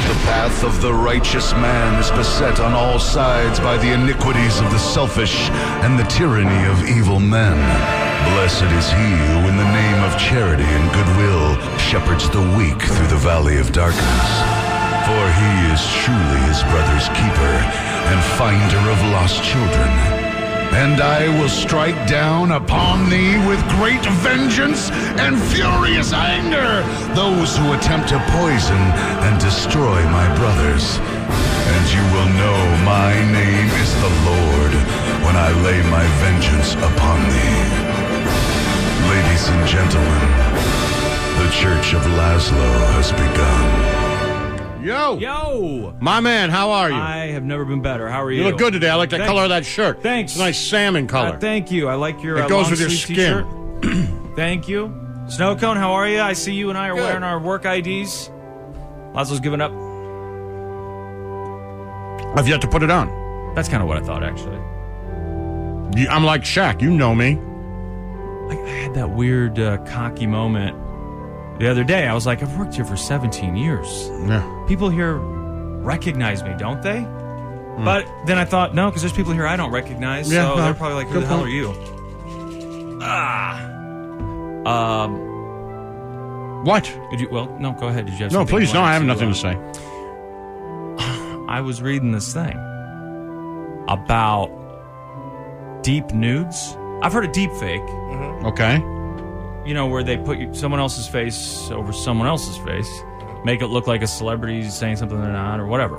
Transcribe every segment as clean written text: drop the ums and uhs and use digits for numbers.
The path of the righteous man is beset on all sides by the iniquities of the selfish and the tyranny of evil men. Blessed is he who in the name of charity and goodwill shepherds the weak through the valley of darkness. For he is truly his brother's keeper and finder of lost children. And I will strike down upon thee with great vengeance and furious anger those who attempt to poison and destroy my brothers. And you will know my name is the Lord when I lay my vengeance upon thee. Ladies and gentlemen, the Church of Lazlo has begun. Yo! My man, how are you? I have never been better. How are you? You look good today. I like the color of that shirt. Thanks. It's a nice salmon color. Thank you. I like your it goes with your skin. Thank you. Snowcone, how are you? I see you and I are wearing our work IDs. Lazlo's giving up. I've yet to put it on. That's kind of what I thought, actually. I'm like Shaq. You know me. I had that weird cocky moment the other day. I was like, I've worked here for 17 years. Yeah. People here recognize me, don't they? But then I thought, no, because there's people here I don't recognize, so they're probably like, who the hell are you? What? Did you? Well, no, go ahead. Did you have something? No, please, no, I have to, nothing to say. I was reading this thing about deep nudes. I've heard of deep fake. Mm-hmm. Okay. You know, where they put someone else's face over someone else's face, make it look like a celebrity saying something they're not, or whatever.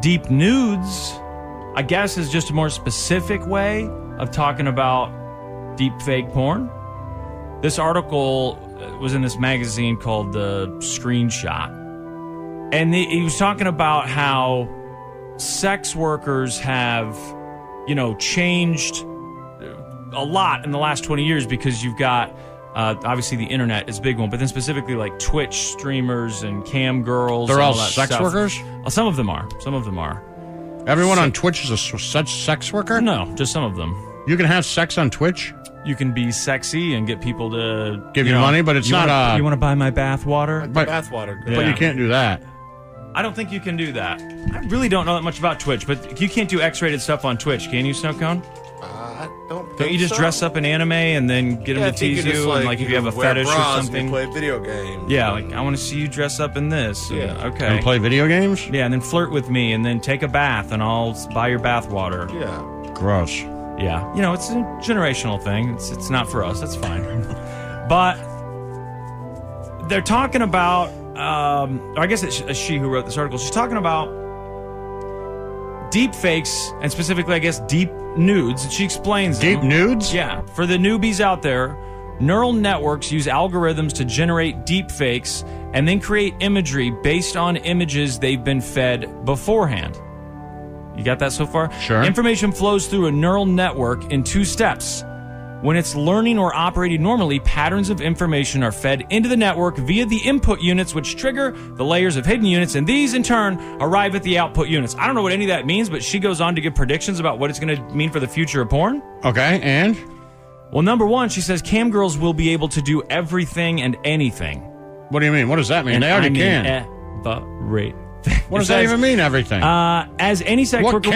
Deep nudes, I guess, is just a more specific way of talking about deep fake porn. This article was in this magazine called The Screenshot. And he was talking about how sex workers have, changed a lot in the last 20 years because you've got, obviously the internet is a big one, but then specifically like Twitch streamers and cam girls. They're all that sex stuff. workers? Some of them are. Some of them are. Everyone on Twitch is such sex worker? No, just some of them. You can have sex on Twitch? You can be sexy and get people to give you money, but it's not you want to buy my bath water? Bath water. But you can't do that. I don't think you can do that. I really don't know that much about Twitch, but you can't do X-rated stuff on Twitch, can you, Snowcone? I don't you just dress up in anime and then get them to tease you? And like if you have a fetish or something. Play video games. Yeah, like I want to see you dress up in this. Yeah. Okay. And play video games? Yeah, and then flirt with me and then take a bath and I'll buy your bath water. Yeah. Gross. Yeah. It's a generational thing. It's not for us. That's fine. But they're talking about, I guess it's she who wrote this article. She's talking about deep fakes and specifically, I guess, deep nudes. And she explains Deep nudes? Yeah. For the newbies out there, neural networks use algorithms to generate deep fakes and then create imagery based on images they've been fed beforehand. You got that so far? Sure. Information flows through a neural network in 2 steps. When it's learning or operating normally, patterns of information are fed into the network via the input units, which trigger the layers of hidden units, and these, in turn, arrive at the output units. I don't know what any of that means, but she goes on to give predictions about what it's going to mean for the future of porn. Okay, and? Well, number 1, she says cam girls will be able to do everything and anything. What do you mean? What does that mean? And they already can. Everything. What does that even mean, everything? As any sex worker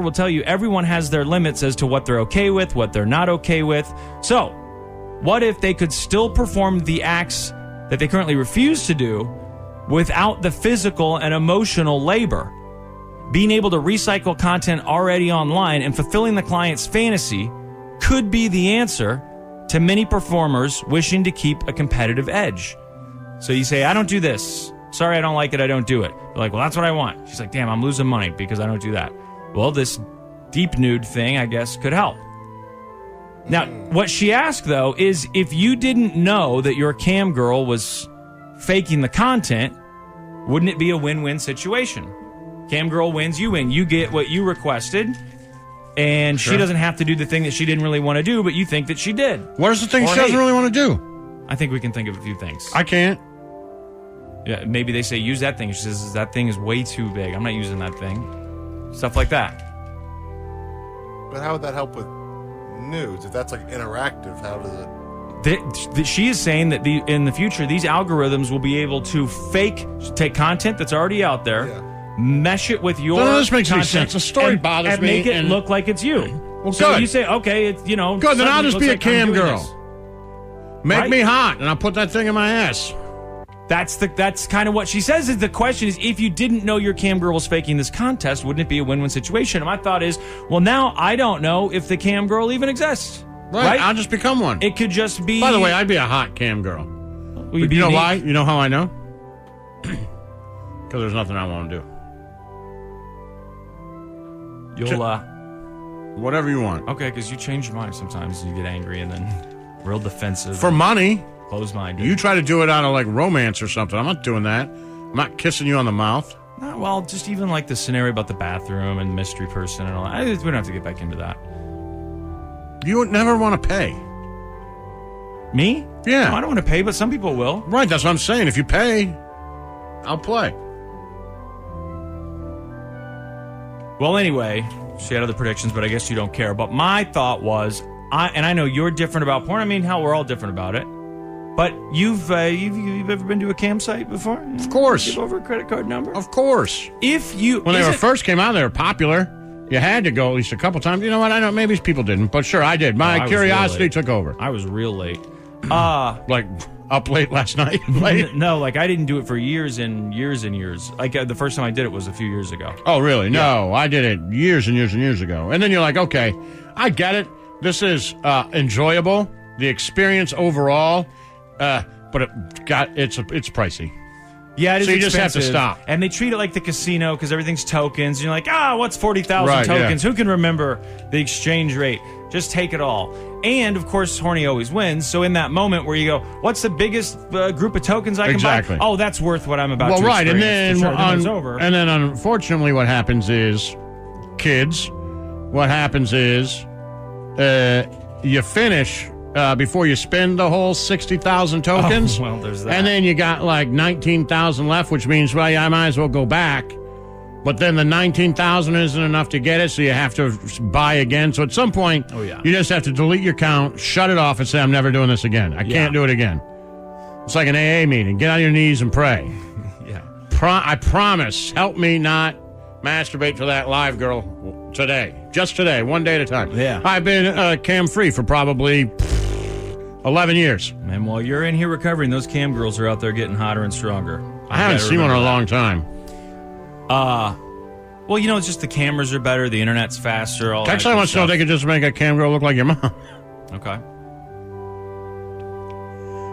will tell you, everyone has their limits as to what they're okay with, what they're not okay with. So, what if they could still perform the acts that they currently refuse to do without the physical and emotional labor? Being able to recycle content already online and fulfilling the client's fantasy could be the answer to many performers wishing to keep a competitive edge. So you say, I don't do this. Sorry, I don't like it. I don't do it. They're like, well, that's what I want. She's like, damn, I'm losing money because I don't do that. Well, this deep nude thing, I guess, could help. Now, what she asked, though, is if you didn't know that your cam girl was faking the content, wouldn't it be a win-win situation? Cam girl wins, you win. You get what you requested, and she doesn't have to do the thing that she didn't really want to do, but you think that she did. What is the thing she doesn't really want to do? I think we can think of a few things. I can't. Yeah, maybe they say, use that thing. She says, that thing is way too big. I'm not using that thing. Stuff like that. But how would that help with nudes? If that's like interactive, how does it? She is saying that in the future, these algorithms will be able to take content that's already out there, mesh it with your this makes any content, sense. The story bothers and me. make it look like it's you. Well, so good. you say, okay, it's, Good, then I'll just be a cam girl. Make Right? me hot, and I'll put that thing in my ass. That's kind of what she says. Is the question is, if you didn't know your cam girl was faking this contest, wouldn't it be a win-win situation? And my thought is, well, now I don't know if the cam girl even exists. Right, I'll just become one. It could just be. By the way, I'd be a hot cam girl. Well, You know why? You know how I know? Because there's nothing I want to do. You'll Whatever you want. okay, because you change your mind sometimes. And you get angry and then real defensive. For money. Close-minded. You try to do it out of like romance or something. I'm not doing that. I'm not kissing you on the mouth. Well, just even like the scenario about the bathroom and mystery person and all that. We don't have to get back into that. You would never want to pay. Me? Yeah. No, I don't want to pay, but some people will. Right, that's what I'm saying. If you pay, I'll play. Well, anyway, she had other predictions, but I guess you don't care. But my thought was, I know you're different about porn. I mean, hell, we're all different about it. But you've ever been to a campsite before? Of course. Give over a credit card number? Of course. When they first came out, they were popular. You had to go at least a couple times. You know what? I know maybe people didn't, but sure, I did. My curiosity took over. I was real late. Like up late last night? No, like I didn't do it for years and years and years. Like the first time I did it was a few years ago. Oh, really? No, I did it years and years and years ago. And then you're like, okay, I get it. This is enjoyable. The experience overall. But it's pricey. Yeah, it is. So you just have to expensive. stop. And they treat it like the casino because everything's tokens. You're like, what's 40,000 Right, tokens? yeah. Who can remember the exchange rate? Just take it all. And of course, horny always wins. So in that moment where you go, what's the biggest group of tokens I can Exactly. buy? Oh, that's worth what I'm about to right, and experience. then For sure. Then it's over. and then unfortunately, what happens is, kids, what happens is, you finish. Before you spend the whole 60,000 tokens. Oh, well, there's that. And then you got like 19,000 left, which means, well, yeah, I might as well go back. But then the 19,000 isn't enough to get it, so you have to buy again. So at some point, you just have to delete your account, shut it off, and say, I'm never doing this again. I can't do it again. It's like an AA meeting. Get on your knees and pray. Yeah. I promise. Help me not masturbate to that live girl today. Just today, one day at a time. Yeah. I've been cam-free for probably 11 years. And while you're in here recovering, those cam girls are out there getting hotter and stronger. I haven't seen one in a long time. Well, it's just the cameras are better, the internet's faster. All Actually, I want to know if they could just make a cam girl look like your mom. Okay.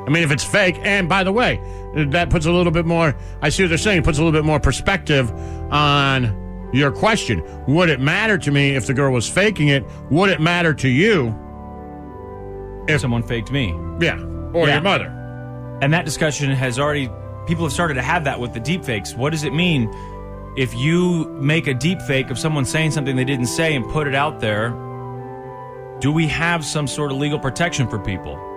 I mean, if it's fake, and by the way, that puts a little bit more, I see what they're saying, it puts a little bit more perspective on your question. Would it matter to me if the girl was faking it? Would it matter to you if someone faked me? Yeah, or your mother. And that discussion people have started to have that with the deepfakes. What does it mean if you make a deepfake of someone saying something they didn't say and put it out there? Do we have some sort of legal protection for people?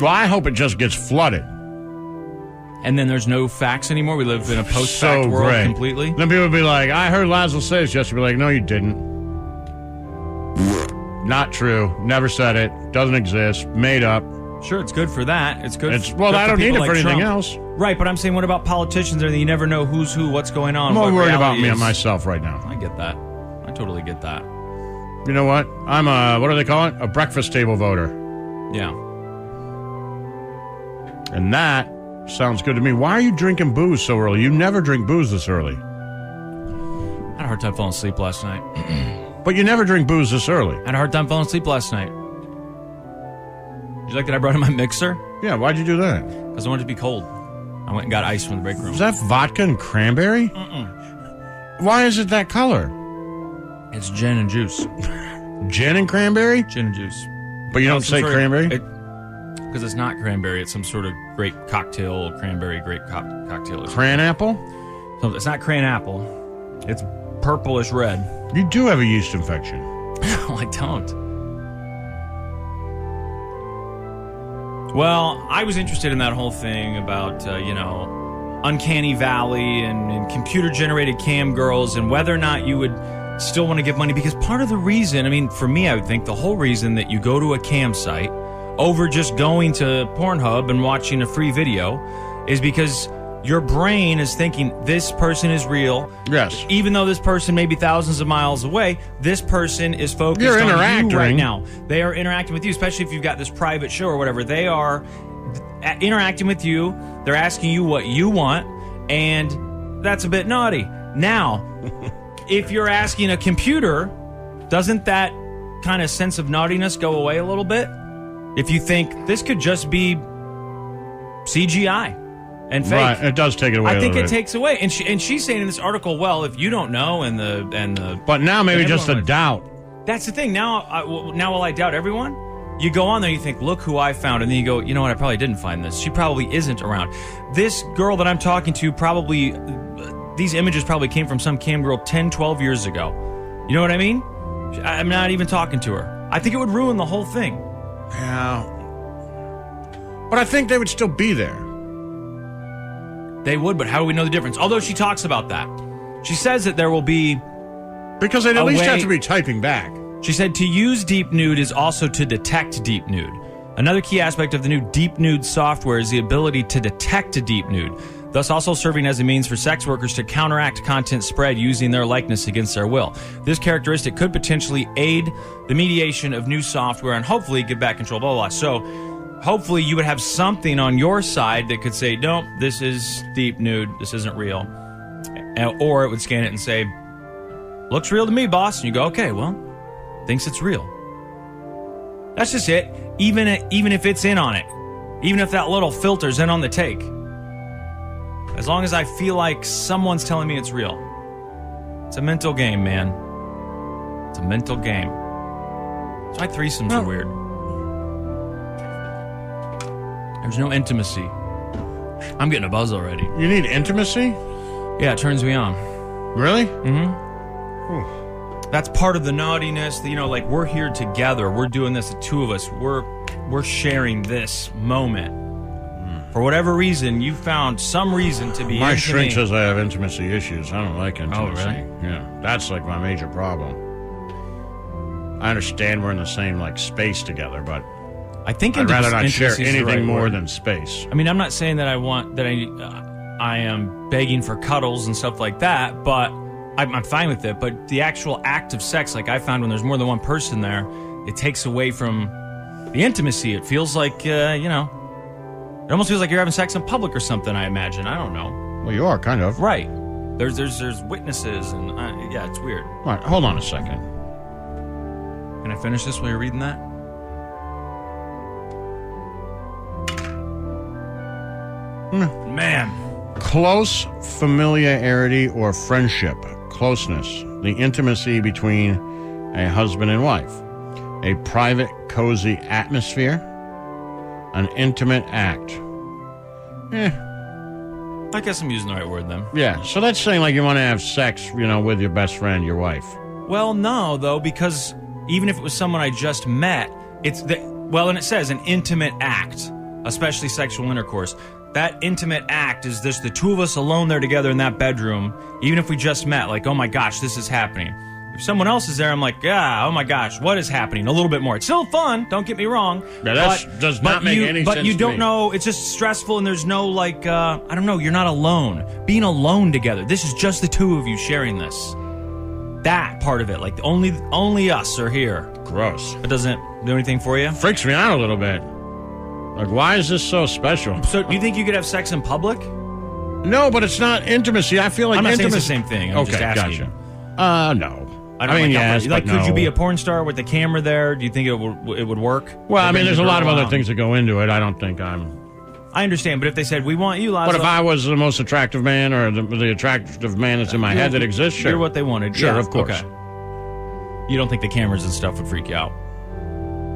Well, I hope it just gets flooded. And then there's no facts anymore? We live in a post-fact world great. Completely? Then people would be like, I heard Lazlo say this yesterday. Be like, no, you didn't. Not true. Never said it. Doesn't exist. Made up. Sure, it's good for that. It's good. Well, I don't need it for anything Trump. else. Right, but I'm saying, what about politicians? You never know who's who, what's going on. I'm more worried about reality me is. and myself right now. I get that. I totally get that. You know what? I'm what do they call it? A breakfast table voter. Yeah. And that sounds good to me. Why are you drinking booze so early? You never drink booze this early. I had a hard time falling asleep last night. But you never drink booze this early. I had a hard time falling asleep last night. Did you like that I brought in my mixer? Yeah, why'd you do that? Because I wanted it to be cold. I went and got ice from the break room. Is that vodka and cranberry? Why is it that color? It's gin and juice. Gin and cranberry? Gin and juice. But you don't say cranberry? Because it's not cranberry. It's some sort of grape cocktail, cranberry grape cocktail. Cran apple? So it's not cran apple. It's purplish red. You do have a yeast infection. No, I don't. Well, I was interested in that whole thing about, Uncanny Valley and computer-generated cam girls and whether or not you would still want to give money. Because part of the reason, for me, I would think the whole reason that you go to a campsite over just going to Pornhub and watching a free video is because your brain is thinking this person is real. Yes. Even though this person may be thousands of miles away, this person is focused on you right now. They are interacting with you, especially if you've got this private show or whatever. They are interacting with you. They're asking you what you want, and that's a bit naughty. Now, if you're asking a computer, doesn't that kind of sense of naughtiness go away a little bit? If you think this could just be CGI and fake. Right, it does take it away. I think it takes away. And she's saying in this article, well, if you don't know and the But now maybe just a doubt. That's the thing. Now will I doubt everyone? You go on there, you think, look who I found, and then you go, you know what, I probably didn't find this. She probably isn't around. This girl that I'm talking to probably, these images probably came from some cam girl 10, 12 years ago. You know what I mean? I'm not even talking to her. I think it would ruin the whole thing. Yeah. But I think they would still be there. They would, but how do we know the difference? Although she talks about that. She says that there will be... Because they'd at least have to be typing back. She said to use Deep Nude is also to detect Deep Nude. Another key aspect of the new Deep Nude software is the ability to detect a Deep Nude, thus also serving as a means for sex workers to counteract content spread using their likeness against their will. This characteristic could potentially aid the mediation of new software and hopefully get back control, blah, blah, blah. So hopefully you would have something on your side that could say, nope, this is Deep Nude, this isn't real. Or it would scan it and say, looks real to me, boss. And you go, okay, well, thinks it's real. That's just it. Even if it's in on it. Even if that little filter's in on the take. As long as I feel like someone's telling me it's real. It's a mental game, man. It's a mental game. That's why threesomes are weird. There's no intimacy. I'm getting a buzz already. You need intimacy? Yeah, it turns me on. Really? Mm-hmm. That's part of the naughtiness. You know, like we're here together. We're doing this, the two of us. We're sharing this moment. For whatever reason, you found some reason to be My shrink says I have intimacy issues. I don't like intimacy. Oh, really? Yeah, that's like my major problem. I understand we're in the same like space together, but I think I'd rather not share anything right more word. than space. I mean, I'm not saying that I am begging for cuddles and stuff like that, but I'm fine with it. But the actual act of sex, like I found when there's more than one person there, it takes away from the intimacy. It feels like, it almost feels like you're having sex in public or something, I imagine. I don't know. Well, you are, kind of. Right. There's witnesses, and yeah, it's weird. All right, hold on a second. Can I finish this while you're reading that? Man. Close familiarity or friendship, closeness, the intimacy between a husband and wife, a private, cozy atmosphere, an intimate act. I guess I'm using the right word then. Yeah, so that's saying like you want to have sex, with your best friend, your wife. Well, no, though, because even if it was someone I just met, and it says an intimate act, especially sexual intercourse. That intimate act is just the two of us alone there together in that bedroom, even if we just met, like, oh my gosh, this is happening. If someone else is there, I'm like, yeah, oh my gosh, what is happening? A little bit more. It's still fun, don't get me wrong. Yeah, that does not make any sense. But you don't know, it's just stressful and there's no, like, I don't know, you're not alone. Being alone together, this is just the two of you sharing this. That part of it, like, only us are here. Gross. It doesn't do anything for you? Freaks me out a little bit. Like, why is this so special? So, do you think you could have sex in public? No, but it's not intimacy. I feel like I'm not saying intimacy. it's the same thing. I'm just asking. Gotcha. No. I mean, yes, but no. Could you be a porn star with the camera there? Do you think it would work? Well, I mean, there's a lot of other things that go into it. I don't think I understand, but if they said, we want you, Lazlo. But if I was the most attractive man or the attractive man that's in my head that exists, sure. You're what they wanted. Sure, yeah, of course. Okay. You don't think the cameras and stuff would freak you out?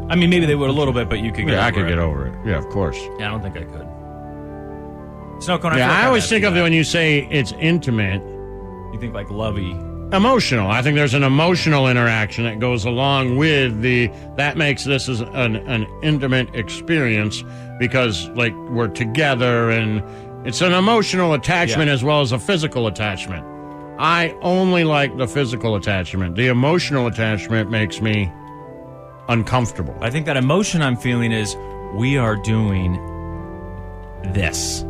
I mean, maybe they would a little bit, but you could get over it. Yeah, I could get over it. Yeah, of course. Yeah, I don't think I could. Snow Cone, I always think of it when you say it's intimate. You think like lovey. Emotional. I think there's an emotional interaction that goes along with that makes this as an intimate experience because, like, we're together and it's an emotional attachment as well as a physical attachment. I only like the physical attachment. The emotional attachment makes me uncomfortable. I think that emotion I'm feeling is we are doing this.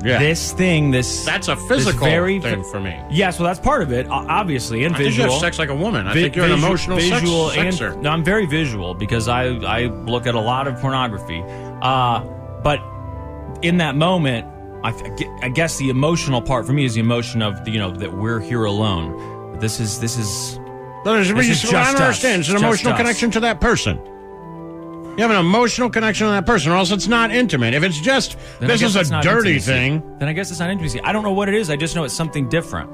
Yeah. This thing, that's a physical thing for me. Yes, well, that's part of it, obviously, and I visual. think you have sex like a woman. I think you're an emotional sexer. No, I'm very visual because I look at a lot of pornography. But in that moment, I guess the emotional part for me is the emotion of that we're here alone. This is I don't understand. It's an emotional connection to that person. You have an emotional connection to that person, or else it's not intimate. If it's just, this is a dirty thing. Then I guess it's not intimacy. I don't know what it is. I just know it's something different.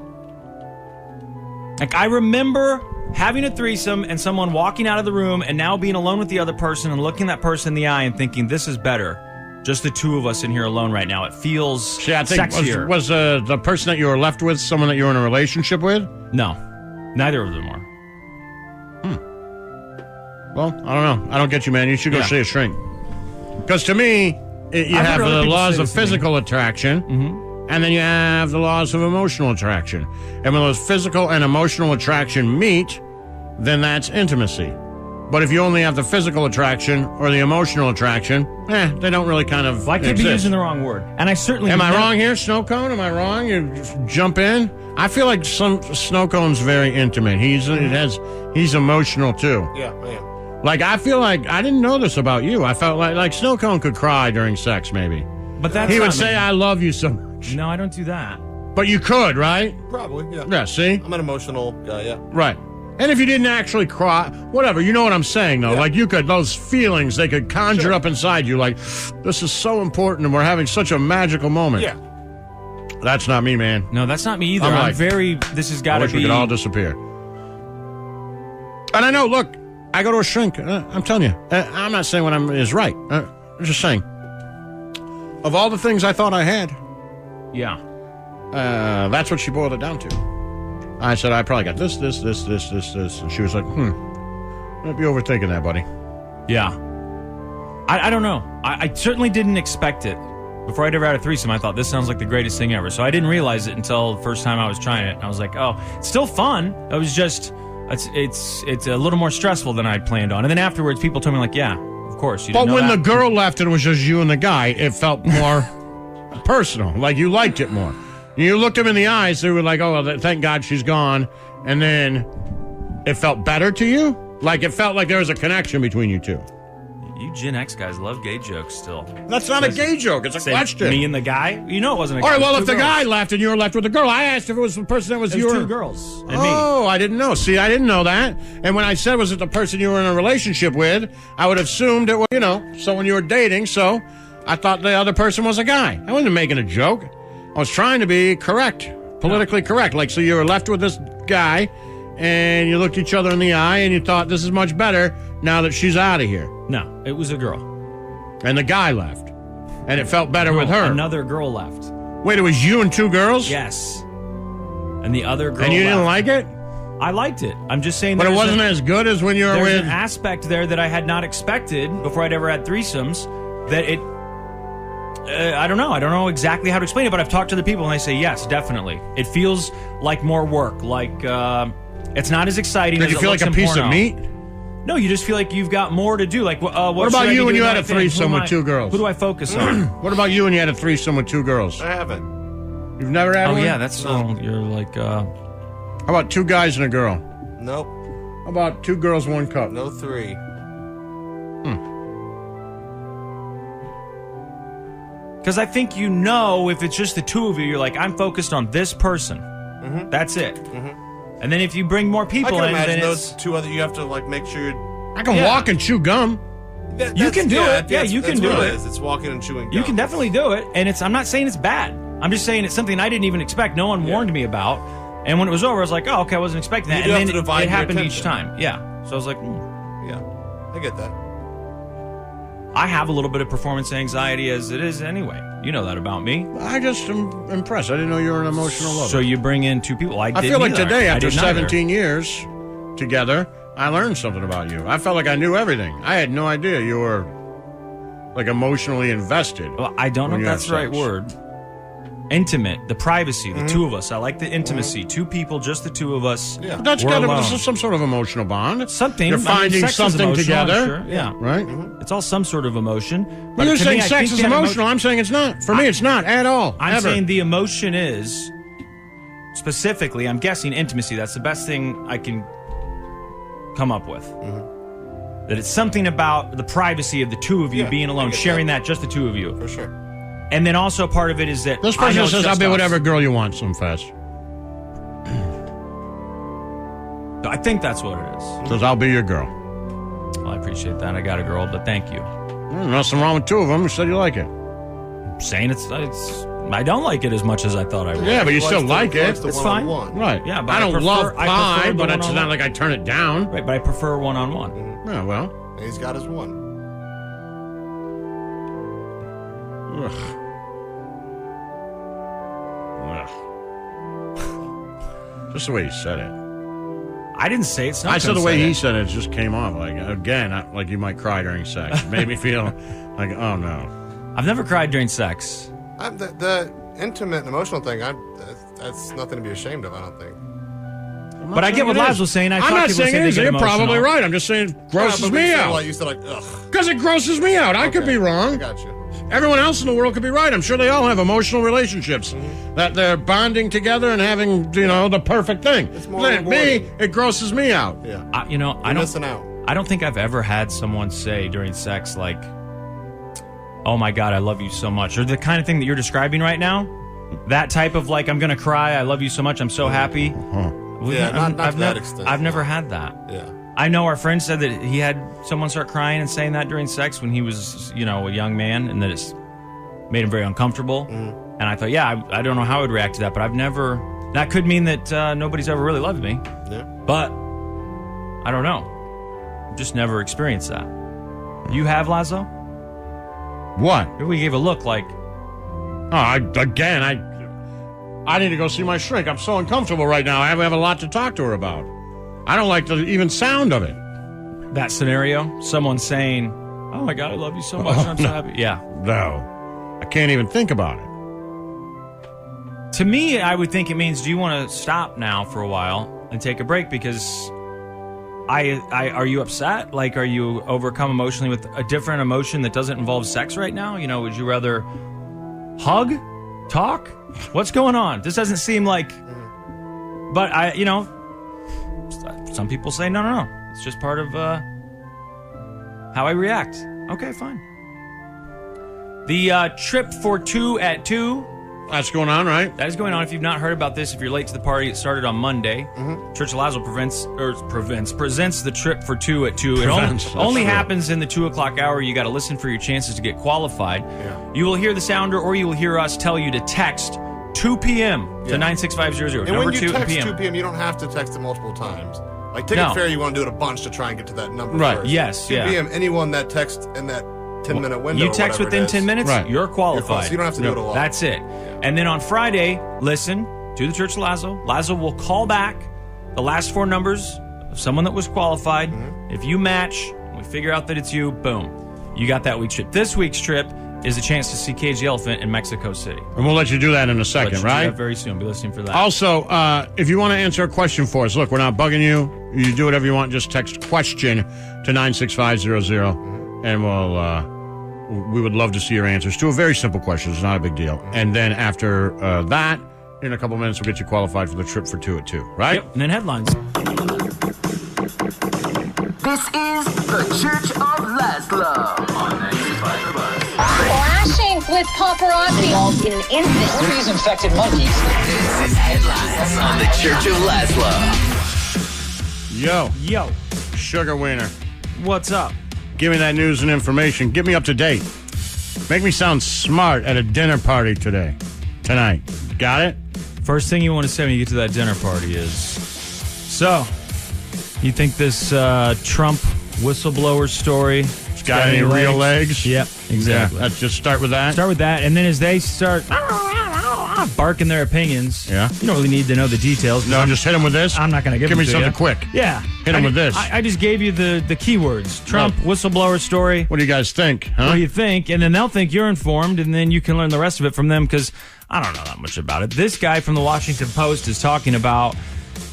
Like, I remember having a threesome and someone walking out of the room and now being alone with the other person and looking that person in the eye and thinking, this is better. Just the two of us in here alone right now. It feels sexier. Was the person that you were left with someone that you were in a relationship with? No. Neither of them were. Well, I don't know. I don't get you, man. You should go see a shrink. Because to me, you have the laws of physical attraction, and then you have the laws of emotional attraction. And when those physical and emotional attraction meet, then that's intimacy. But if you only have the physical attraction or the emotional attraction, they don't really kind of I could be using the wrong word. And I certainly... Am I wrong here, Snow Cone? Am I wrong? You jump in? I feel like Snow Cone's very intimate. He's emotional, too. Yeah, I am. Like, I feel like, I didn't know this about you. I felt like Snow Cone could cry during sex, maybe. But that's he would say, I love you so much. No, I don't do that. But you could, right? Probably, yeah. Yeah, see? I'm an emotional guy, yeah. Right. And if you didn't actually cry, whatever, you know what I'm saying, though. Yeah. Like, you could, those feelings, they could conjure up inside you. Like, this is so important and we're having such a magical moment. Yeah. That's not me, man. No, that's not me either. I'm very, this has got to be. I wish we could all disappear. And I know, look, I go to a shrink. I'm telling you. I'm not saying what is right. I'm just saying. Of all the things I thought I had. Yeah. That's what she boiled it down to. I said, I probably got this. And she was like, might be overthinking that, buddy. Yeah. I don't know. I certainly didn't expect it. Before I'd ever had a threesome, I thought, this sounds like the greatest thing ever. So I didn't realize it until the first time I was trying it. And I was like, oh, it's still fun. It was just... It's a little more stressful than I'd planned on. And then afterwards, people told me, like, yeah, of course. You didn't know when that. the girl left and it was just you and the guy, it felt more personal. Like, you liked it more. You looked him in the eyes, they were like, oh, well, thank God she's gone. And then it felt better to you? Like, it felt like there was a connection between you two. You Gen X guys love gay jokes still. That's not a gay joke. It's a question. Me and the guy? You know it wasn't a guy. All right, well, if the guy left and you were left with the girl, I asked if it was the person that was you. Two girls and me. Oh, I didn't know. See, I didn't know that. And when I said, was it the person you were in a relationship with, I would have assumed it was, someone you were dating. So I thought the other person was a guy. I wasn't making a joke. I was trying to be correct, politically correct. Like, so you were left with this guy and you looked each other in the eye and you thought, this is much better now that she's out of here. No, it was a girl. And the guy left. And it felt better with her. Another girl left. Wait, it was you and two girls? Yes. And the other girl And you left. didn't like it? I liked it. I'm just saying But it wasn't as good as when you were with... There's an aspect there that I had not expected before I'd ever had threesomes that it... I don't know. I don't know exactly how to explain it, but I've talked to the people and they say, yes, definitely. It feels like more work. Like, it's not as exciting as it looks in porno. Did you feel like a piece of meat? No, you just feel like you've got more to do. Like, what about you when you had a threesome with two girls? Who do I focus on? What about you when you had a threesome with two girls? I haven't. You've never had one? Oh, yeah, that's... you're like... How about two guys and a girl? Nope. How about two girls, one cup? No, three. Because I think if it's just the two of you, you're like, I'm focused on this person. Mm-hmm. That's it. Mm-hmm. And then if you bring more people in, then those two other, you have to make sure you're... I can walk and chew gum. You can do it. Yeah, you can do it. It's walking and chewing gum. You can definitely do it. And I'm not saying it's bad. I'm just saying it's something I didn't even expect. No one warned me about. And when it was over, I was like, oh, okay, I wasn't expecting that. And then it happened each time. Yeah. So I was like, yeah, I get that. I have a little bit of performance anxiety as it is anyway. You know that about me. I just am impressed. I didn't know you were an emotional lover. So you bring in two people. I feel like today, after 17 years together, I learned something about you. I felt like I knew everything. I had no idea you were, like, emotionally invested. Well, I don't know if that's the right word. intimate, the privacy, the two of us. I like the intimacy. Two people, just the two of us. Yeah. But that's We're got alone. some sort of emotional bond. Something. You're finding sex is something emotional, together. Sure. Yeah. Right? It's all some sort of emotion. But you're to saying me, I sex think is that emotional. I'm saying it's not. For me, it's not at all. I'm ever. saying the emotion is, specifically, I'm guessing intimacy. That's the best thing I can come up with. That it's something about the privacy of the two of you being alone, sharing that, just the two of you. For sure. And then also part of it is that This I know person it's says, just I'll be us. whatever girl you want, Slimfast. I think that's what it is. Says, I'll be your girl. Well, I appreciate that. I got a girl, but thank you. Nothing wrong with two of them. You said you like it. I'm saying it's I don't like it as much as I thought I would. Yeah, but you still like it. It's fine. Right. Yeah, but I don't love I pie, prefer the but it's one-on-one. not like I turn it down. Right, but I prefer one-on-one. Yeah, well. And he's got his one. Ugh. Just the way he said it. I didn't say it's not. I said the way he said it just came off like, again, like you might cry during sex. It made me feel like, oh no. I've never cried during sex. The intimate and emotional thing, that's nothing to be ashamed of, I don't think. But I get what Lazlo's saying. I'm not saying it is. You're probably right. I'm just saying it grosses me out. You said like, ugh. Because it grosses me out. I could be I wrong. got you. Everyone else in the world could be right. I'm sure they all have emotional relationships that they're bonding together and having, the perfect thing. It's more Me, rewarding. it grosses me out. Yeah. You're missing out. I don't think I've ever had someone say during sex like, "Oh my God, I love you so much," or the kind of thing that you're describing right now. That type of like, "I'm gonna cry. I love you so much. I'm so happy." Yeah, not to that extent. I've never had that. Yeah. I know our friend said that he had someone start crying and saying that during sex when he was, a young man, and that it's made him very uncomfortable. And I thought, I don't know how I would react to that, but I've never. That could mean that nobody's ever really loved me. Yeah. But I don't know. I've just never experienced that. You have, Lazlo? What? Maybe we gave a look like. I need to go see my shrink. I'm so uncomfortable right now. I have a lot to talk to her about. I don't like the even sound of it. That scenario, someone saying, "Oh my God, I love you so much, and I'm so happy." Yeah. No. I can't even think about it. To me, I would think it means, do you want to stop now for a while and take a break? Because are you upset? Like, are you overcome emotionally with a different emotion that doesn't involve sex right now? Would you rather hug? Talk? What's going on? This doesn't seem like... But, some people say, no. It's just part of how I react. Okay, fine. The trip for two at 2. That's going on, right? That is going on. If you've not heard about this, if you're late to the party, it started on Monday. Church of Lazlo presents the trip for 2 at 2. It only happens in the 2 o'clock hour. You got to listen for your chances to get qualified. Yeah. You will hear the sounder, or you will hear us tell you to text 2 p.m. to 96500. And Number when you 2 text p.m. 2 p.m., you don't have to text it multiple times. Like Ticket Fair, you want to do it a bunch to try and get to that number Right, first. yes, 2 p.m., anyone that texts in that 10-minute window. You text within 10 minutes, Right. you're qualified. So you don't have to do it a lot. That's it. And then on Friday, listen to the Church of Lazlo. Lazlo will call back the last 4 numbers of someone that was qualified. If you match, we figure out that it's you, boom. You got that week's trip. This week's trip is a chance to see Cage the Elephant in Mexico City. And we'll let you do that in a second, Do right? that very soon. Be listening for that. Also, if you want to answer a question for us, look, we're not bugging you. You do whatever you want. Just text question to 96500, and we would love to see your answers to a very simple question. It's not a big deal. And then after that, in a couple minutes, we'll get you qualified for the trip for 2 at 2, right? Yep. And then headlines. This is the Church of Lazlo. Flashing with paparazzi involved in an incident. These infected monkeys. This is Headlines on the Church of Lazlo. Yo. Sugar Wiener. What's up? Give me that news and information. Get me up to date. Make me sound smart at a dinner party tonight. Got it? First thing you want to say when you get to that dinner party is, so, you think this Trump whistleblower story Got any real legs? Yep, exactly. Yeah, let's just start with that. Start with that, and then as they start not barking their opinions. Yeah. You don't really need to know the details. No, just hit them with this. I'm not going to give me to something you. quick. Yeah. Hit them with this. I just gave you the keywords. Trump, whistleblower story. What do you guys think? Huh? What do you think? And then they'll think you're informed, and then you can learn the rest of it from them because I don't know that much about it. This guy from the Washington Post is talking about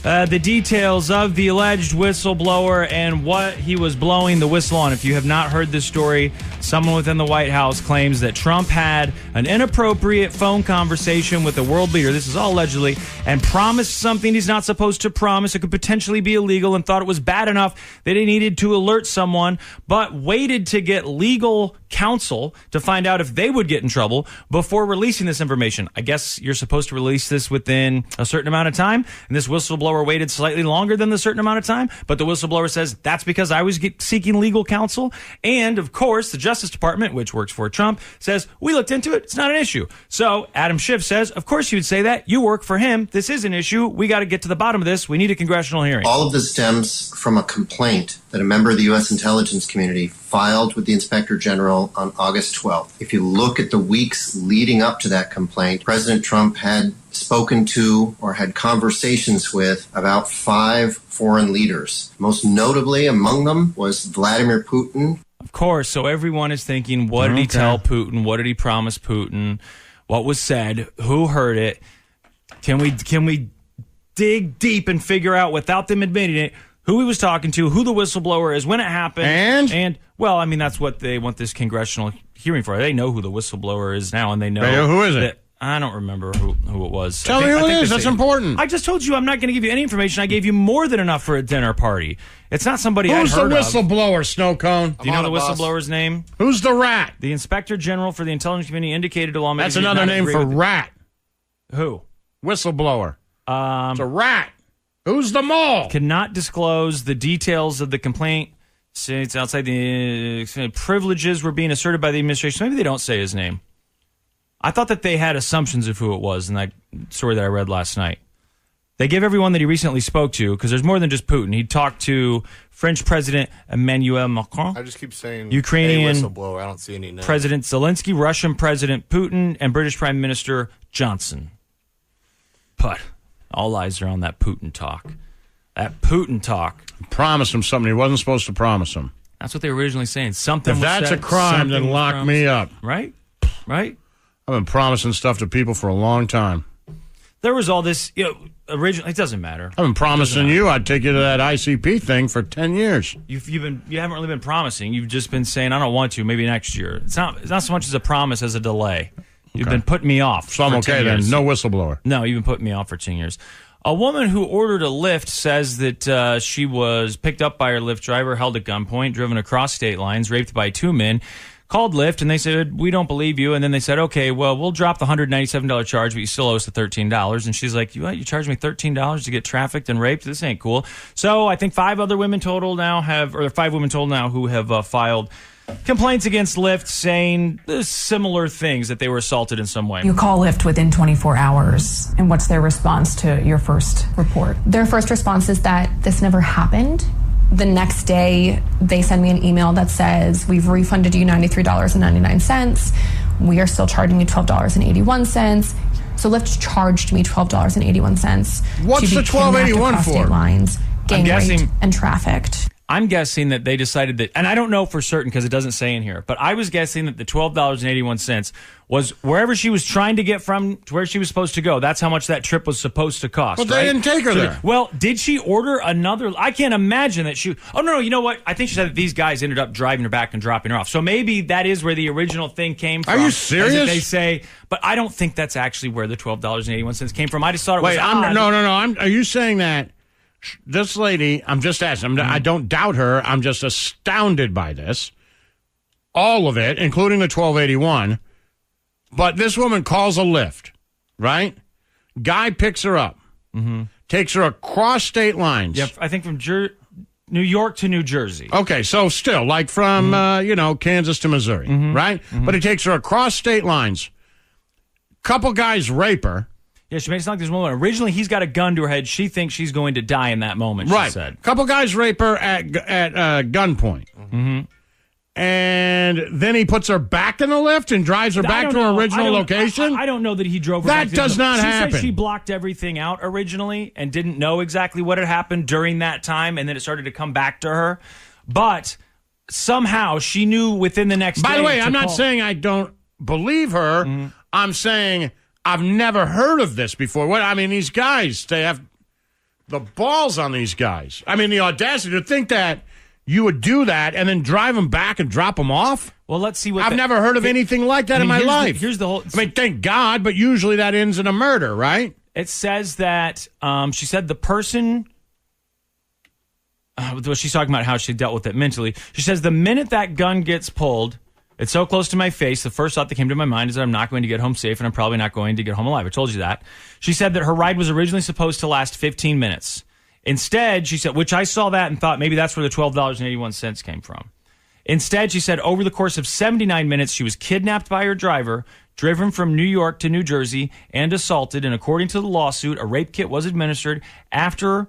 the details of the alleged whistleblower and what he was blowing the whistle on. If you have not heard this story, someone within the White House claims that Trump had an inappropriate phone conversation with a world leader, this is all allegedly, and promised something he's not supposed to promise. It could potentially be illegal and thought it was bad enough that he needed to alert someone, but waited to get legal counsel to find out if they would get in trouble before releasing this information. I guess you're supposed to release this within a certain amount of time, and this whistleblower waited slightly longer than the certain amount of time, but the whistleblower says that's because I was seeking legal counsel. And of course, the Justice Department, which works for Trump, says we looked into it. It's not an issue. So Adam Schiff says, of course you would say that. You work for him. This is an issue. We got to get to the bottom of this. We need a congressional hearing. All of this stems from a complaint that a member of the U.S. intelligence community filed with the Inspector General on August 12th. If you look at the weeks leading up to that complaint, President Trump had spoken to or had conversations with about 5 foreign leaders. Most notably among them was Vladimir Putin. Of course. So everyone is thinking, what did he tell Putin? What did he promise Putin? What was said? Who heard it? Can we dig deep and figure out, without them admitting it, who he was talking to, who the whistleblower is, when it happened? And well, I mean, that's what they want this congressional hearing for. They know who the whistleblower is now, and they know who is it? I don't remember who it was. Tell me who it is. That's important. I just told you I'm not going to give you any information. I gave you more than enough for a dinner party. It's not somebody I'd heard of. Who's the whistleblower, Snow Cone? Do you know the whistleblower's name? Who's the rat? The Inspector General for the Intelligence Community indicated to lawmakers. That's another name for rat. Who? Whistleblower. It's a rat. Who's the mole? Cannot disclose the details of the complaint since outside the privileges were being asserted by the administration. Maybe they don't say his name. I thought that they had assumptions of who it was in that story that I read last night. They give everyone that he recently spoke to, because there's more than just Putin. He talked to French President Emmanuel Macron. I just keep saying Ukrainian whistleblower. I don't see any names. President Zelensky, Russian President Putin, and British Prime Minister Johnson. But all eyes are on that Putin talk. That Putin talk. Promised him something he wasn't supposed to promise him. That's what they were originally saying. Something. If that's a crime, then lock me up. Right? Right? I've been promising stuff to people for a long time. There was all this, originally, it doesn't matter. I've been promising you I'd take you to that ICP thing for 10 years. You haven't really been promising. You've just been saying, I don't want to, maybe next year. It's not so much as a promise as a delay. You've been putting me off. So I'm okay then. No whistleblower. No, you've been putting me off for 10 years. A woman who ordered a Lyft says that she was picked up by her Lyft driver, held at gunpoint, driven across state lines, raped by 2 men. Called Lyft, and they said, we don't believe you. And then they said, okay, well, we'll drop the $197 charge, but you still owe us the $13. And she's like, you charge me $13 to get trafficked and raped? This ain't cool. So I think 5 women total now who have filed complaints against Lyft saying similar things, that they were assaulted in some way. You call Lyft within 24 hours, and what's their response to your first report? Their first response is that this never happened. The next day, they send me an email that says, we've refunded you $93.99. We are still charging you $12.81. So Lyft charged me $12.81. What's the $12.81 for? State lines, gang raped and trafficked. I'm guessing that they decided that, and I don't know for certain because it doesn't say in here, but I was guessing that the $12.81 was wherever she was trying to get from to where she was supposed to go. That's how much that trip was supposed to cost. But they didn't take her there. Well, did she order another? I can't imagine that she. Oh, no, you know what? I think she said that these guys ended up driving her back and dropping her off. So maybe that is where the original thing came from. Are you serious? As they say, but I don't think that's actually where the $12.81 came from. I just thought it was odd. No. Are you saying that? This lady, I'm just asking, I don't doubt her, I'm just astounded by this. All of it, including the $12.81. But this woman calls a Lyft, right? Guy picks her up, takes her across state lines. Yeah, I think from New York to New Jersey. Okay, so still, like from, Kansas to Missouri, right? But he takes her across state lines. Couple guys rape her. Yeah, she makes it sound like there's one. Originally, he's got a gun to her head. She thinks she's going to die in that moment, right. She said. Couple guys rape her at gunpoint. And then he puts her back in the lift and drives her back to her original location? I don't know that he drove her back. That does not happen. She said she blocked everything out originally and didn't know exactly what had happened during that time, and then it started to come back to her. But somehow she knew within the next day. By the way, I'm not saying I don't believe her. Mm-hmm. I'm saying I've never heard of this before. These guys, they have the balls on these guys. The audacity to think that you would do that and then drive them back and drop them off? Well, let's see what... I've never heard of anything like that in my life. Here's the whole... thank God, but usually that ends in a murder, right? It says that she said the person... she's talking about how she dealt with it mentally. She says, the minute that gun gets pulled, it's so close to my face, the first thought that came to my mind is that I'm not going to get home safe and I'm probably not going to get home alive. I told you that. She said that her ride was originally supposed to last 15 minutes. Instead, she said, which I saw that and thought maybe that's where the $12.81 came from. Instead, she said over the course of 79 minutes, she was kidnapped by her driver, driven from New York to New Jersey, and assaulted. And according to the lawsuit, a rape kit was administered after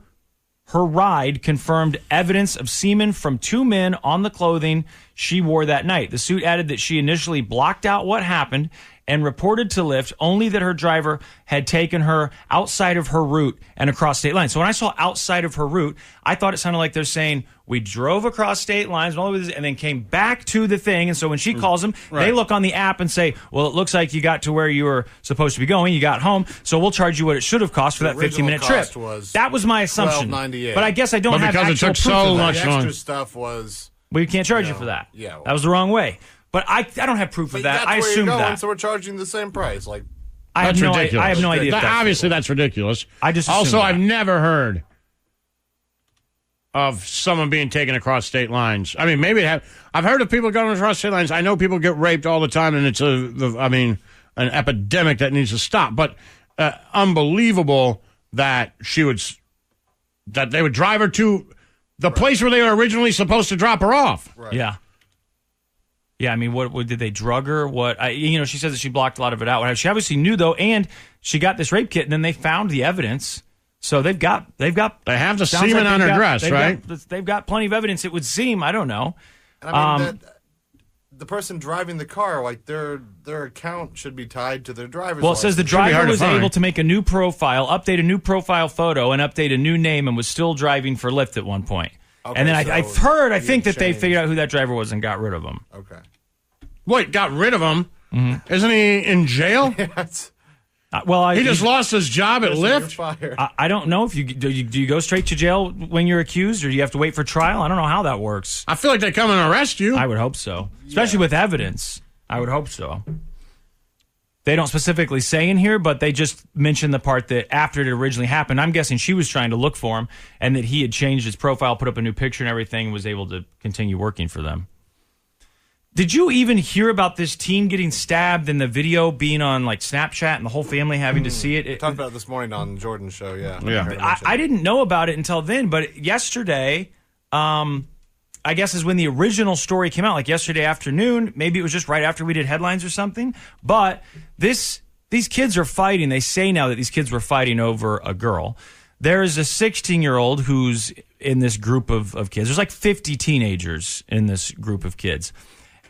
her ride confirmed evidence of semen from 2 men on the clothing she wore that night. The suit added that she initially blocked out what happened and reported to Lyft only that her driver had taken her outside of her route and across state lines. So when I saw outside of her route, I thought it sounded like they're saying we drove across state lines and then came back to the thing. And so when she calls them, they look on the app and say, well, it looks like you got to where you were supposed to be going. You got home. So we'll charge you what it should have cost for that 15-minute trip. That was my assumption. $12.98. But I guess I don't have actual proof of that. Because it took so much The extra longer. stuff was... We can't charge you for that. Yeah. That was the wrong way. But I don't have proof of that. I assumed that. So we're charging the same price. I have no idea if that's obviously that's ridiculous. I just also that. I've never heard of someone being taken across state lines. Maybe I've heard of people going across state lines. I know people get raped all the time, and it's an epidemic that needs to stop. But unbelievable that they would drive her to the place where they were originally supposed to drop her off. Right. Yeah. Yeah, what did they drug her? She says that she blocked a lot of it out. She obviously knew though, and she got this rape kit, and then they found the evidence. So they have the semen on her dress, right? They've got plenty of evidence. It would seem. I don't know. The person driving the car, their account should be tied to their driver's Well, it says the driver was able to make a new profile, update a new profile photo, and update a new name, and was still driving for Lyft at one point. Okay, and then I think that they figured out who that driver was and got rid of him. Okay. Wait, got rid of him? Mm-hmm. Isn't he in jail? Yes. He just lost his job at Lyft? I don't know if do you go straight to jail when you're accused, or do you have to wait for trial? I don't know how that works. I feel like they come and arrest you. I would hope so. Especially with evidence. I would hope so. They don't specifically say in here, but they just mention the part that after it originally happened, I'm guessing she was trying to look for him, and that he had changed his profile, put up a new picture and everything, and was able to continue working for them. Did you even hear about this teen getting stabbed and the video being on Snapchat and the whole family having to see it? We talked about it this morning on Jordan's show, yeah. I didn't know about it until then, but yesterday, I guess is when the original story came out, yesterday afternoon. Maybe it was just right after we did headlines or something. But these kids are fighting. They say now that these kids were fighting over a girl. There is a 16-year-old who's in this group of kids. There's 50 teenagers in this group of kids.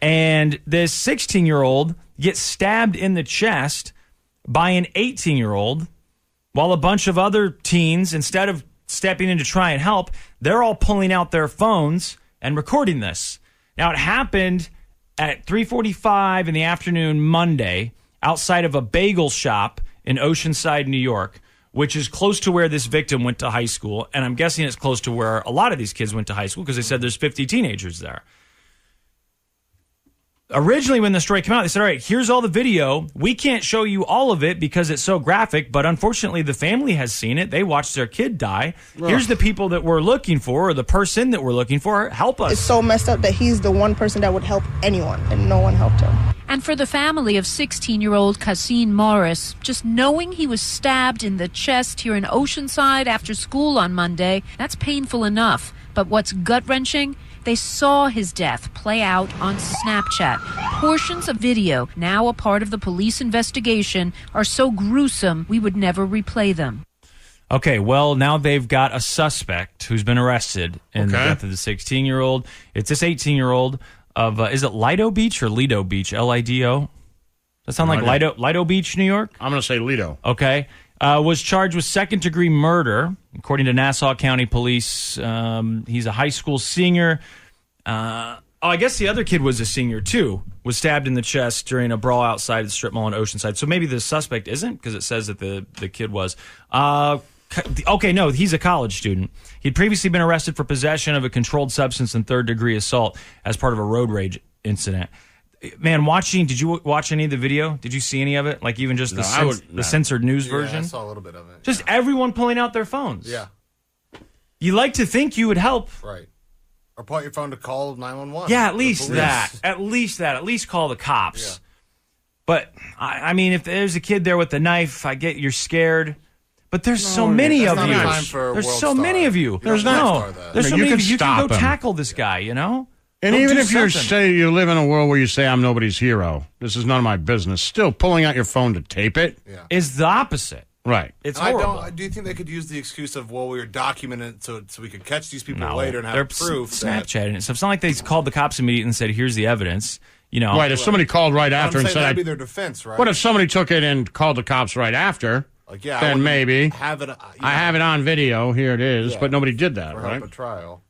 And this 16-year-old gets stabbed in the chest by an 18-year-old, while a bunch of other teens, instead of stepping in to try and help, they're all pulling out their phones and recording this. Now, it happened at 3:45 in the afternoon Monday outside of a bagel shop in Oceanside, New York, which is close to where this victim went to high school. And I'm guessing it's close to where a lot of these kids went to high school, because they said there's 50 teenagers there. Originally, when the story came out, they said, all right, here's all the video. We can't show you all of it because it's so graphic, but unfortunately, the family has seen it. They watched their kid die. Ugh. Here's the people that we're looking for, or the person that we're looking for. Help us. It's so messed up that he's the one person that would help anyone, and no one helped him. And for the family of 16-year-old Cassine Morris, just knowing he was stabbed in the chest here in Oceanside after school on Monday, that's painful enough. But what's gut-wrenching? They saw his death play out on Snapchat. Portions of video, now a part of the police investigation, are so gruesome we would never replay them. Okay, well, now they've got a suspect who's been arrested in the death of the 16-year-old. It's this 18-year-old. of is it Lido Beach or Lido Beach? Lido. Does that sound like Lido Beach, New York? I'm going to say Lido. Okay. Was charged with second-degree murder, according to Nassau County Police. He's a high school senior. I guess the other kid was a senior, too. Was stabbed in the chest during a brawl outside the strip mall in Oceanside. So maybe the suspect isn't, because it says that the kid was. Okay, no, he's a college student. He'd previously been arrested for possession of a controlled substance and third-degree assault as part of a road rage incident. Man, did you watch any of the video? Did you see any of it? Like even just the censored news version? I saw a little bit of it. Just everyone pulling out their phones. Yeah. You like to think you would help. Right. Or pull out your phone to call 911. Yeah, at least that. At least call the cops. Yeah. But, I mean, if there's a kid there with a knife, I get you're scared. But there's so many of you. There's so many of you. There's so many of you. You can go tackle this guy, you know? And even if you live in a world where you say, I'm nobody's hero, this is none of my business, still pulling out your phone to tape it is the opposite. Right. It's horrible. Do you think they could use the excuse of, well, we were documenting it so we could catch these people later and have proof? Snapchatting it. So it's not like they called the cops immediately and said, here's the evidence. You know, right. If somebody called right after and said, that'd be their defense, right? What if somebody took it and called the cops right after? Like, then maybe. I have it on video. Here it is. But nobody did that, for right? A trial.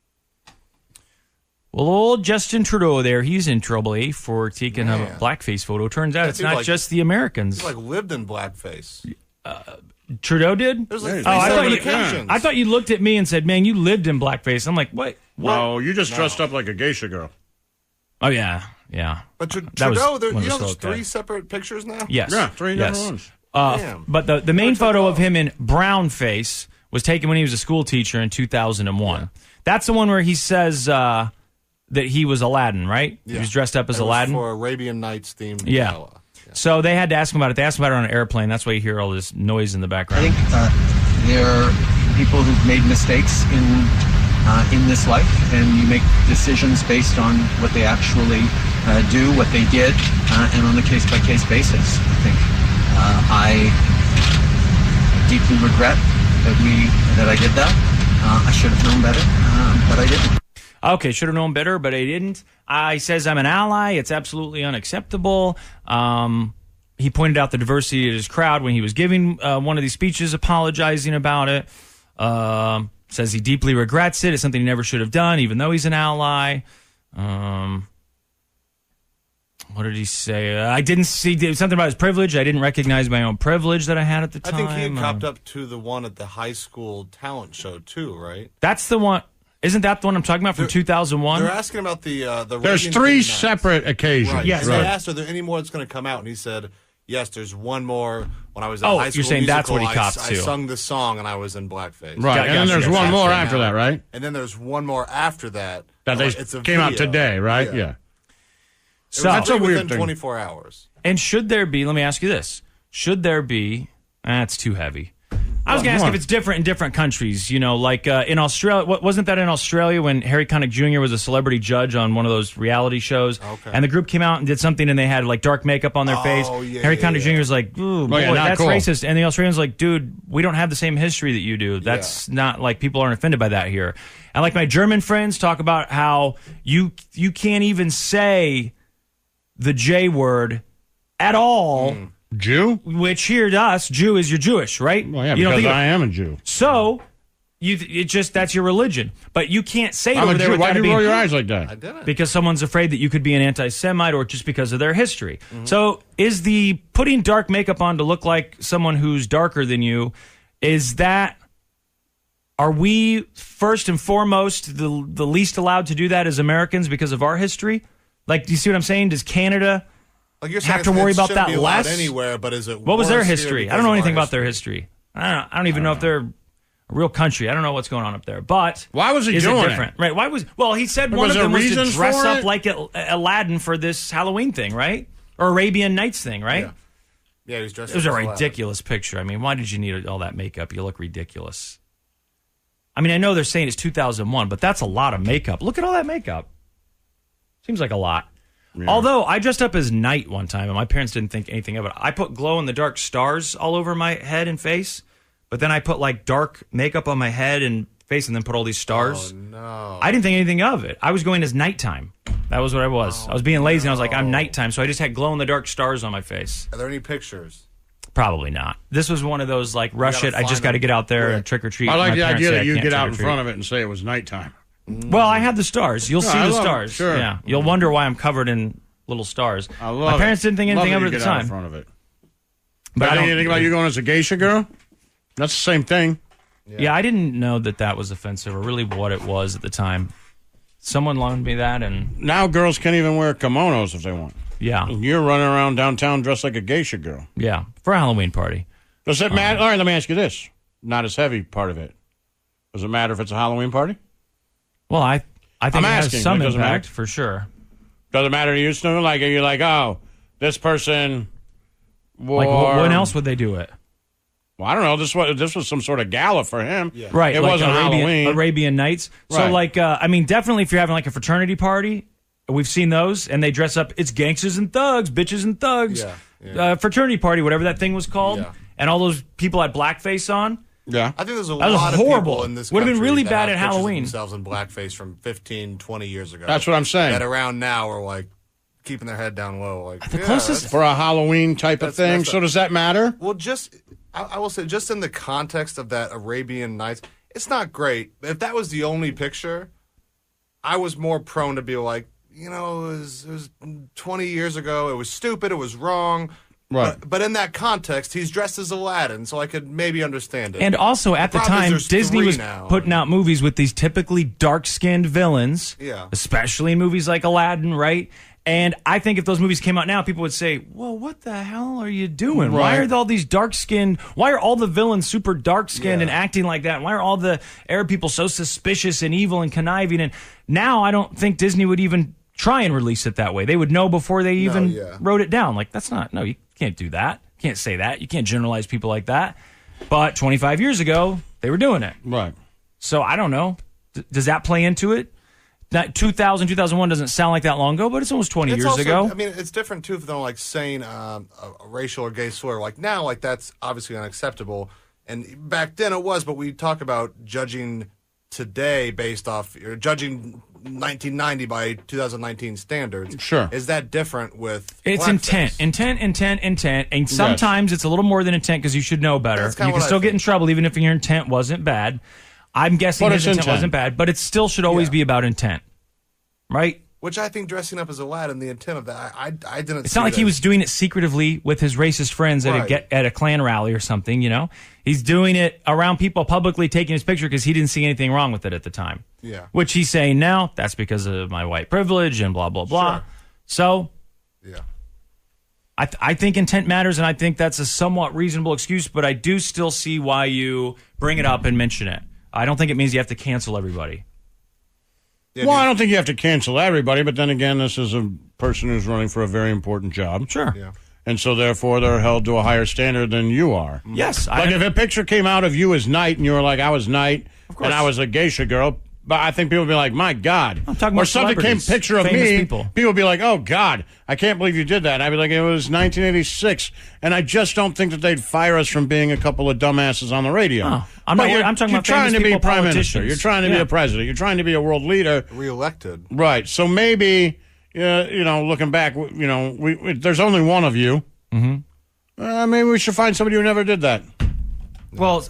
Well, old Justin Trudeau there, he's in trouble, for taking a blackface photo. Turns out it's not just the Americans. He lived in blackface. Trudeau did? I thought you looked at me and said, man, you lived in blackface. I'm like, what? No, you just dressed up like a geisha girl. Oh, yeah. But Trudeau, there's 3 separate pictures now? Yes. Yeah, 3 different ones. But the main photo of him in brown face was taken when he was a school teacher in 2001. Yeah. That's the one where he says that he was Aladdin, right? Yeah. He was dressed up as Aladdin. For Arabian Nights themed gala. Yeah. So they had to ask him about it. They asked him about it on an airplane. That's why you hear all this noise in the background. I think there are people who've made mistakes in this life, and you make decisions based on what they actually do, what they did, and on a case-by-case basis. I think I deeply regret that I did that. I should have known better, but I didn't. Okay, should have known better, but I didn't. He says I'm an ally. It's absolutely unacceptable. He pointed out the diversity of his crowd when he was giving one of these speeches, apologizing about it. Says he deeply regrets it. It's something he never should have done, even though he's an ally. What did he say? I didn't see something about his privilege. I didn't recognize my own privilege that I had at the time. I think he had copped up to the one at the high school talent show, too, right? That's the one. Isn't that the one I'm talking about from 2001? They're asking about the There's 3 separate occasions. Right. Yes. They asked, are there any more that's going to come out? And he said, yes, there's one more. When I was at high school you're saying musical, that's what he copped to. I sung this song and I was in blackface. Right, and then there's one more after that, right? And then there's one more after that. That came out today, right? Yeah. So that's a weird thing. 24 hours. And should there be, let me ask you this, should there be, that's too heavy. I was going to ask if it's different in different countries, like in Australia. Wasn't that in Australia when Harry Connick Jr. was a celebrity judge on one of those reality shows? Okay. And the group came out and did something and they had like dark makeup on their face. Yeah, Harry Connick Jr. was like, ooh, boy, that's cool. Racist. And the Australians like, dude, we don't have the same history that you do. That's not like people aren't offended by that here. And like my German friends talk about how you can't even say the J word at all. Jew? Which here to us, Jew is you're Jewish, right? Well, yeah, because I am a Jew. So, that's your religion. But you can't say it over there. Why do you roll your eyes like that? I didn't. Because someone's afraid that you could be an anti-Semite or just because of their history. Mm-hmm. So, is the putting dark makeup on to look like someone who's darker than you, are we first and foremost the least allowed to do that as Americans because of our history? Like, do you see what I'm saying? Does Canada... Like you're have to worry about that less anywhere, but is it? What was their history? I don't know anything about their history. I don't even know if they're a real country. I don't know what's going on up there. But why was he doing different? Right? Why was? Well, he said one of them was to dress up like Aladdin for this Halloween thing, right? Or Arabian Nights thing, right? Yeah, he was dressed. It was a ridiculous picture. I mean, why did you need all that makeup? You look ridiculous. I mean, I know they're saying it's 2001, but that's a lot of makeup. Look at all that makeup. Seems like a lot. Yeah. Although I dressed up as Knight one time, and my parents didn't think anything of it. I put glow-in-the-dark stars all over my head and face, but then I put like dark makeup on my head and face and then put all these stars. Oh, no. I didn't think anything of it. I was going as nighttime. That was what I was. I was being lazy, and I was like, I'm nighttime, so I just had glow-in-the-dark stars on my face. Are there any pictures? Probably not. This was one of those, like, rush it, I just got to get out there and trick-or-treat. I like My the parents idea say that I you can't get out in trick-or-treat. front of it and say it was nighttime. Well, I had the stars. You'll see the stars. Sure. Yeah. You'll wonder why I'm covered in little stars. I love My parents didn't think anything of it at the Get out in time. front of it. But I don't anything about you going as a geisha girl? That's the same thing. Yeah, I didn't know that was offensive or really what it was at the time. Someone loaned me that, and now girls can't even wear kimonos if they want. Yeah. And you're running around downtown dressed like a geisha girl. Yeah, for a Halloween party. Does it matter? All right, let me ask you this. Not as heavy part of it. Does it matter if it's a Halloween party? Well, I think it has some impact matter? for sure. Does it matter to you, Stu? Like, are you like, oh, this person wore... Like, when else would they do it? Well, I don't know. This was some sort of gala for him. Yeah. Right. It like wasn't Halloween. Arabian Nights. So, Right. like, I mean, definitely if you're having, like, a fraternity party, we've seen those, and they dress up, it's gangsters and thugs, bitches and thugs. Yeah. Fraternity party, whatever that thing was called. Yeah. And all those people had blackface on. Yeah. I think there's a That was lot of horrible. people in this Would've country been really that bad have at pictures of Halloween. themselves in blackface from 15, 20 years ago. That's what I'm saying. That around now are like keeping their head down low. Like The closest for a Halloween type of thing. So does that matter? Well, I will say, just in the context of that Arabian Nights, it's not great. If that was the only picture, I was more prone to be like, it was 20 years ago. It was stupid. It was wrong. Right. But in that context, he's dressed as Aladdin, so I could maybe understand it. And also, at the problem is time, there's Disney three was now. putting out movies with these typically dark-skinned villains, Yeah. especially in movies like Aladdin, right? And I think if those movies came out now, people would say, well, what the hell are you doing? Why Right. are all these dark-skinned, why are all the villains super dark-skinned and acting like that? Why are all the Arab people so suspicious and evil and conniving? And now I don't think Disney would even try and release it that way. They would know before they even wrote it down. Like, you can't do that. You can't say that. You can't generalize people like that. But 25 years ago, they were doing it. Right. So I don't know. Does that play into it? That 2001 doesn't sound like that long ago, but it's almost 20 years also, ago. I mean, it's different, too, than, like, saying a racial or gay slur. Like, now, like, that's obviously unacceptable. And back then it was, but we talk about judging today based off, or judging 1990 by 2019 standards. Sure. Is that different with It's blackface? intent. And sometimes it's a little more than intent because you should know better. That's You kinda can what I still get in think. trouble even if your intent wasn't bad. I'm guessing But his it's intent intent. wasn't bad, but it still should always be about intent. Right? Which I think dressing up as Aladdin, the intent of that, I didn't It's see not like that. he was doing it secretively with his racist friends at Right. at a Klan rally or something, He's doing it around people publicly taking his picture because he didn't see anything wrong with it at the time. Yeah. Which he's saying now, that's because of my white privilege and blah, blah, blah. Sure. So Yeah. I think intent matters, and I think that's a somewhat reasonable excuse, but I do still see why you bring it up and mention it. I don't think it means you have to cancel everybody. Yeah, Well, I don't think you have to cancel everybody, but then again, this is a person who's running for a very important job. Sure. Yeah. And so, therefore, they're held to a higher standard than you are. Yes. Like, if a picture came out of you as Knight and you were like, I was Knight and I was a geisha girl, but I think people would be like, my God. I'm talking or about something came celebrities, picture of famous me, people. would be like, oh, God, I can't believe you did that. And I'd be like, it was 1986. And I just don't think that they'd fire us from being a couple of dumbasses on the radio. Oh, I'm talking about you're trying famous to be people, prime minister. politicians. You're trying to be Yeah. a president. You're trying to be a world leader. Reelected. Right. So maybe, looking back, there's only one of you. Mm-hmm. Maybe we should find somebody who never did that. Well,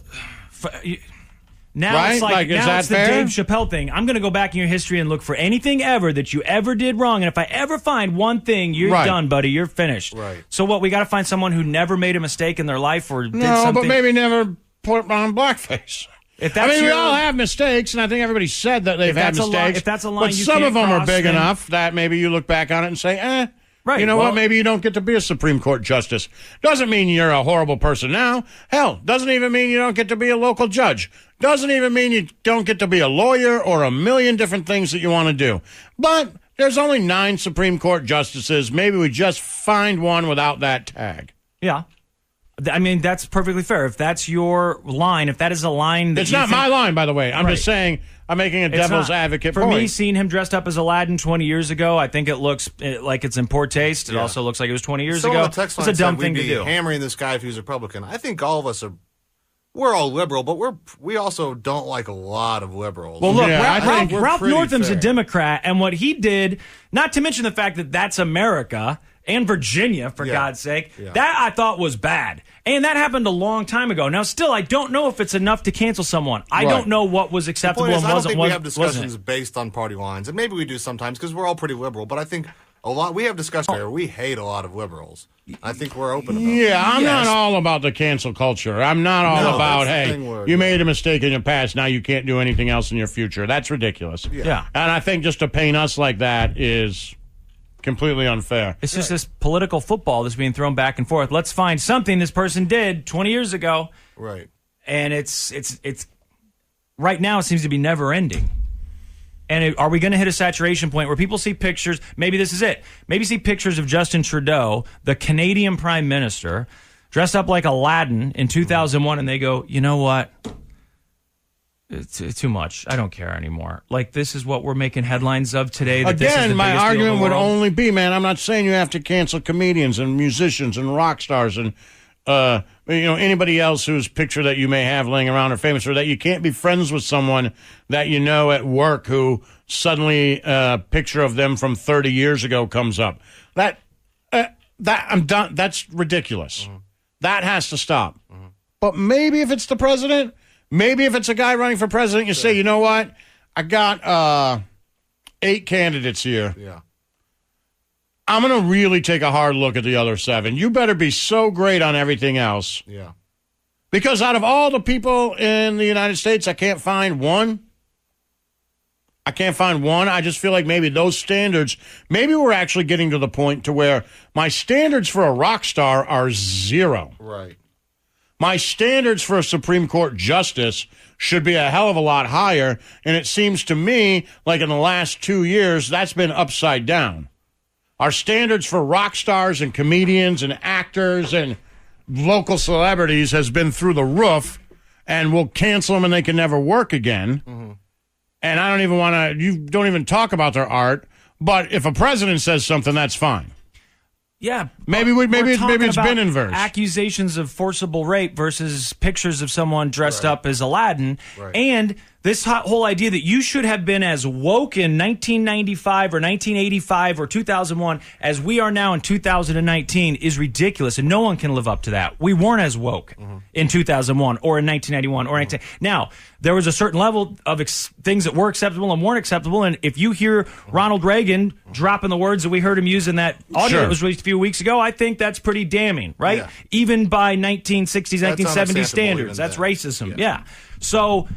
now Right? it's Like, is now that it's the fair? Dave Chappelle thing. I'm going to go back in your history and look for anything ever that you ever did wrong. And if I ever find one thing, you're Right. done, buddy. You're finished. Right. So what? We got to find someone who never made a mistake in their life or did No, something. but maybe never put on blackface. If that's we your- all have mistakes, and I think everybody said that they've If had that's a line- mistakes. if that's a line but you some can't of them are cross, big then- enough that maybe you look back on it and say, Right, you know well- what? Maybe you don't get to be a Supreme Court justice. Doesn't mean you're a horrible person now. Hell, doesn't even mean you don't get to be a local judge. Doesn't even mean you don't get to be a lawyer or a million different things that you want to do. But there's only 9 Supreme Court justices. Maybe we just find one without that tag. Yeah. I mean, that's perfectly fair. If that's your line, if that is a line that It's you not think- my line, by the way. I'm Right. just saying I'm making a It's devil's not. advocate For point. me, seeing him dressed up as Aladdin 20 years ago, I think it looks like it's in poor taste. It also looks like it was 20 years Someone ago. on the text It's line a dumb said thing we'd to be do. hammering this guy if he was Republican. I think all of us are we're all liberal, but we also don't like a lot of liberals. Well, look, Yeah, Ralph Northam's a Democrat, and what he did, not to mention the fact that that's America and Virginia, for God's sake, that I thought was bad. And that happened a long time ago. Now, still, I don't know if it's enough to cancel someone. I don't know what was acceptable and wasn't. I don't think we have discussions based on party lines, and maybe we do sometimes because we're all pretty liberal, but I think we have discussions where we hate a lot of liberals. I think we're open about it. Yeah, I'm not all about the cancel culture. I'm not all about, hey, you made a mistake in your past, now you can't do anything else in your future. That's ridiculous. Yeah. And I think just to paint us like that is completely unfair. It's just this political football that's being thrown back and forth. Let's find something this person did 20 years ago. Right. And it's right now it seems to be never ending. And are we going to hit a saturation point where people see pictures? Maybe this is it. Maybe see pictures of Justin Trudeau, the Canadian Prime Minister, dressed up like Aladdin in 2001, and they go, you know what? It's too much. I don't care anymore. Like, this is what we're making headlines of today. That this is the my biggest deal in the argument would world. only be, man, I'm not saying you have to cancel comedians and musicians and rock stars and anybody else whose picture that you may have laying around or famous, or that you can't be friends with someone that you know at work who suddenly a picture of them from 30 years ago comes up. That I'm done. That's ridiculous. Mm-hmm. That has to stop. Mm-hmm. But maybe if it's the president, maybe if it's a guy running for president, you say, you know what? I got 8 candidates here. Yeah. I'm going to really take a hard look at the other 7. You better be so great on everything else. Yeah. Because out of all the people in the United States, I can't find one. I just feel like maybe those standards, maybe we're actually getting to the point to where my standards for a rock star are 0. Right. My standards for a Supreme Court justice should be a hell of a lot higher. And it seems to me like in the last 2 years, that's been upside down. Our standards for rock stars and comedians and actors and local celebrities has been through the roof, and we'll cancel them and they can never work again. Mm-hmm. And I don't even want to, you don't even talk about their art. But if a president says something, that's fine. Yeah. Maybe it's been inverse. Accusations of forcible rape versus pictures of someone dressed up as Aladdin. Right. And this whole idea that you should have been as woke in 1995 or 1985 or 2001 as we are now in 2019 is ridiculous, and no one can live up to that. We weren't as woke in 2001 or in 1991 or 19. Now, there was a certain level of things that were acceptable and weren't acceptable, and if you hear Ronald Reagan dropping the words that we heard him use in that audio that was released a few weeks ago, I think that's pretty damning, right? Yeah. Even by 1960s, 1970s standards. That's racism. Yeah. So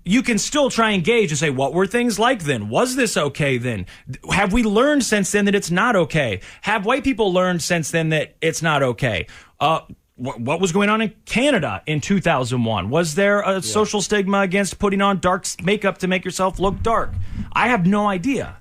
you can still try and gauge and say, what were things like then? Was this okay then? Have we learned since then that it's not okay? Have white people learned since then that it's not okay? What was going on in Canada in 2001? Was there a social stigma against putting on dark makeup to make yourself look dark? I have no idea.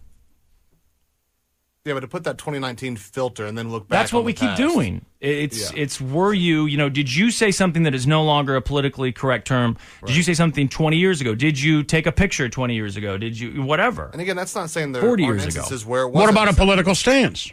Yeah, but to put that 2019 filter and then look back. That's what we keep doing. It's were you, did you say something that is no longer a politically correct term? Right. Did you say something 20 years ago? Did you take a picture 20 years ago? Did you, whatever? And again, that's not saying there 40 aren't years instances ago. where it What about a political stance?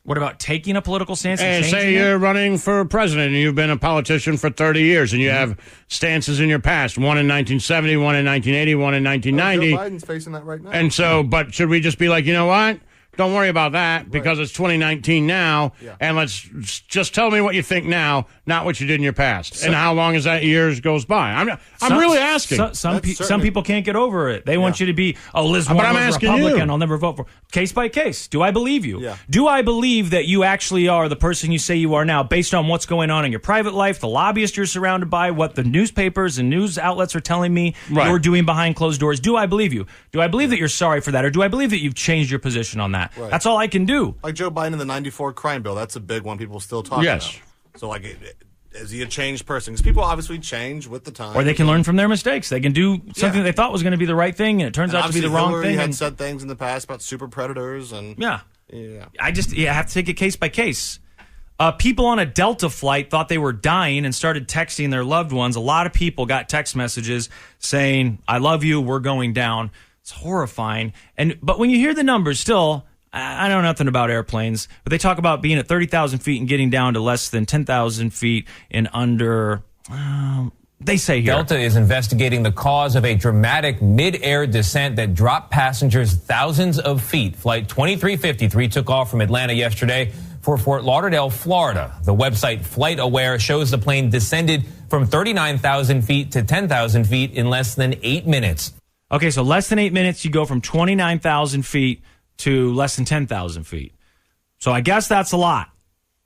What about taking a political stance and And changing say it? you're running for president and you've been a politician for 30 years and you have stances in your past, one in 1970, one in 1980, one in 1990. Joe Biden's facing that right now. And so, but should we just be like, you know what? Don't worry about that because it's 2019 now, and let's just tell me what you think now, not what you did in your past, and how long as that years goes by. I'm really asking. Some people can't get over it. They want you to be, Liz Warren was Republican, I'll never vote for. Case by case. Do I believe you? Yeah. Do I believe that you actually are the person you say you are now based on what's going on in your private life, the lobbyists you're surrounded by, what the newspapers and news outlets are telling me you're doing behind closed doors? Do I believe you? Do I believe that you're sorry for that, or do I believe that you've changed your position on that? Right. That's all I can do. Like Joe Biden in the 94 crime bill. That's a big one people still talk about. So, is he a changed person? Because people obviously change with the time. Or they can learn from their mistakes. They can do something they thought was going to be the right thing, and it turns out to be the wrong thing. Had said things in the past about super predators. And I have to take it case by case. People on a Delta flight thought they were dying and started texting their loved ones. A lot of people got text messages saying, I love you, we're going down. It's horrifying. But when you hear the numbers, still, I know nothing about airplanes, but they talk about being at 30,000 feet and getting down to less than 10,000 feet in under they say here. Delta is investigating the cause of a dramatic mid-air descent that dropped passengers thousands of feet. Flight 2353 took off from Atlanta yesterday for Fort Lauderdale, Florida. The website FlightAware shows the plane descended from 39,000 feet to 10,000 feet in less than 8 minutes. Okay, so less than 8 minutes, you go from 29,000 feet to less than 10,000 feet. So I guess that's a lot.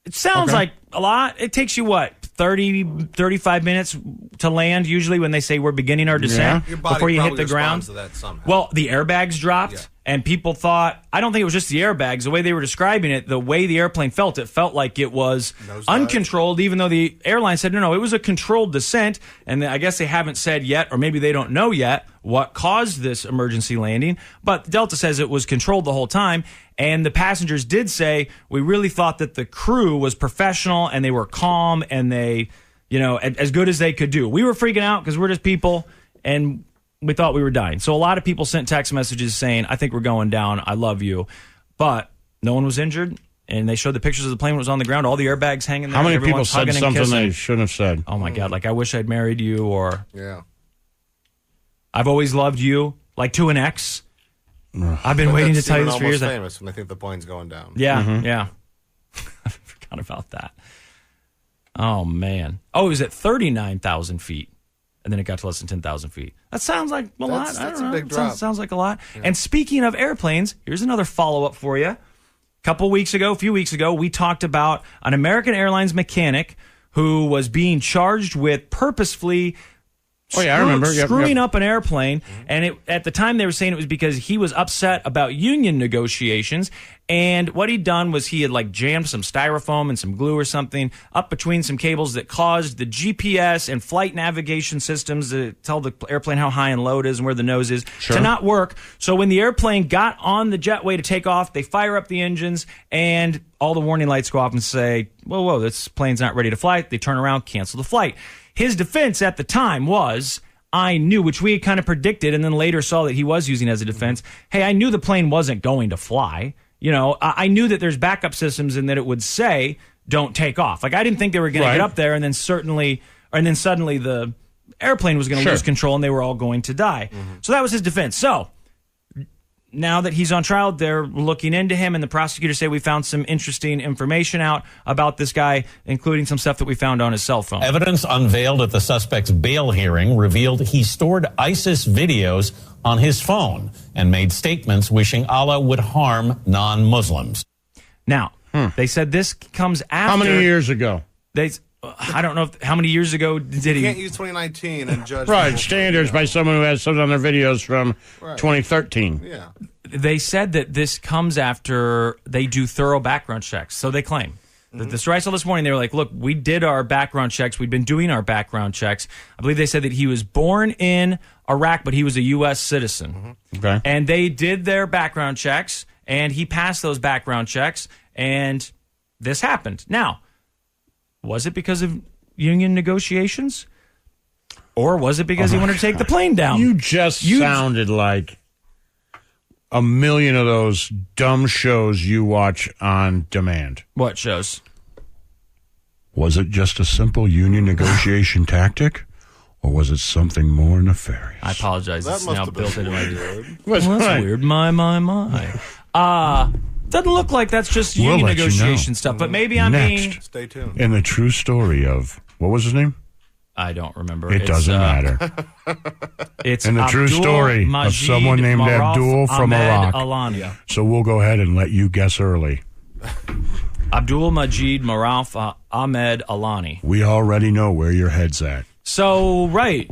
It sounds like a lot. It takes you, 35 minutes to land, usually when they say we're beginning our descent before you hit the ground. To that somehow. Well, the airbags dropped, and people thought, I don't think it was just the airbags. The way they were describing it, the way the airplane felt, it felt like it was uncontrolled, even though the airline said, no, it was a controlled descent. And I guess they haven't said yet, or maybe they don't know yet, what caused this emergency landing. But Delta says it was controlled the whole time. And the passengers did say, we really thought that the crew was professional and they were calm and they, as good as they could do. We were freaking out because we're just people and we thought we were dying. So a lot of people sent text messages saying, I think we're going down. I love you. But no one was injured. And they showed the pictures of the plane when it was on the ground, all the airbags hanging there. How many people said something they shouldn't have said? Oh, my God. Like, I wish I'd married you, or I've always loved you, like to an ex. I've been waiting to tell you this for years. Famous when they think the plane's going down. Yeah. I forgot about that. Oh, man. Oh, it was at 39,000 feet, and then it got to less than 10,000 feet. That sounds like a lot. That's a big drop. Sounds like a lot. Yeah. And speaking of airplanes, here's another follow-up for you. A few weeks ago, we talked about an American Airlines mechanic who was being charged with purposefully screwing up an airplane. And at the time, they were saying it was because he was upset about union negotiations. And what he'd done was he had jammed some styrofoam and some glue or something up between some cables that caused the GPS and flight navigation systems to tell the airplane how high and low it is and where the nose is to not work. So when the airplane got on the jetway to take off, they fire up the engines and all the warning lights go off and say, whoa, this plane's not ready to fly. They turn around, cancel the flight. His defense at the time was, I knew, which we had kind of predicted and then later saw that he was using as a defense. Hey, I knew the plane wasn't going to fly. I knew that there's backup systems and that it would say, don't take off. I didn't think they were going to get up there and then suddenly the airplane was going to lose control and they were all going to die. So that was his defense. So now that he's on trial, they're looking into him, and the prosecutors say we found some interesting information out about this guy, including some stuff that we found on his cell phone. Evidence unveiled at the suspect's bail hearing revealed he stored ISIS videos on his phone and made statements wishing Allah would harm non-Muslims. Now, they said this comes after... How many years ago? I don't know how many years ago did he... You can't use 2019 and judge... Right, standards by someone who has something on their videos from 2013. Yeah. They said that this comes after they do thorough background checks, so they claim. The story I saw this morning, they were like, look, we did our background checks. We've been doing our background checks. I believe they said that he was born in Iraq, but he was a U.S. citizen. Okay. And they did their background checks, and he passed those background checks, and this happened. Now, was it because of union negotiations? Or was it because he wanted to take the plane down? You sounded like a million of those dumb shows you watch on demand. What shows? Was it just a simple union negotiation tactic? Or was it something more nefarious? I apologize. That it's must now have been built into my... weird. Well, that's weird. My. Doesn't look like that's just union negotiation stuff, but maybe I'm being... Stay tuned. In the true story of... What was his name? I don't remember. It doesn't matter. It's in the true story of someone named Abdul from Iraq. Alani. So we'll go ahead and let you guess early. Abdul Majid Maraf Ahmed Alani. We already know where your head's at. So, right.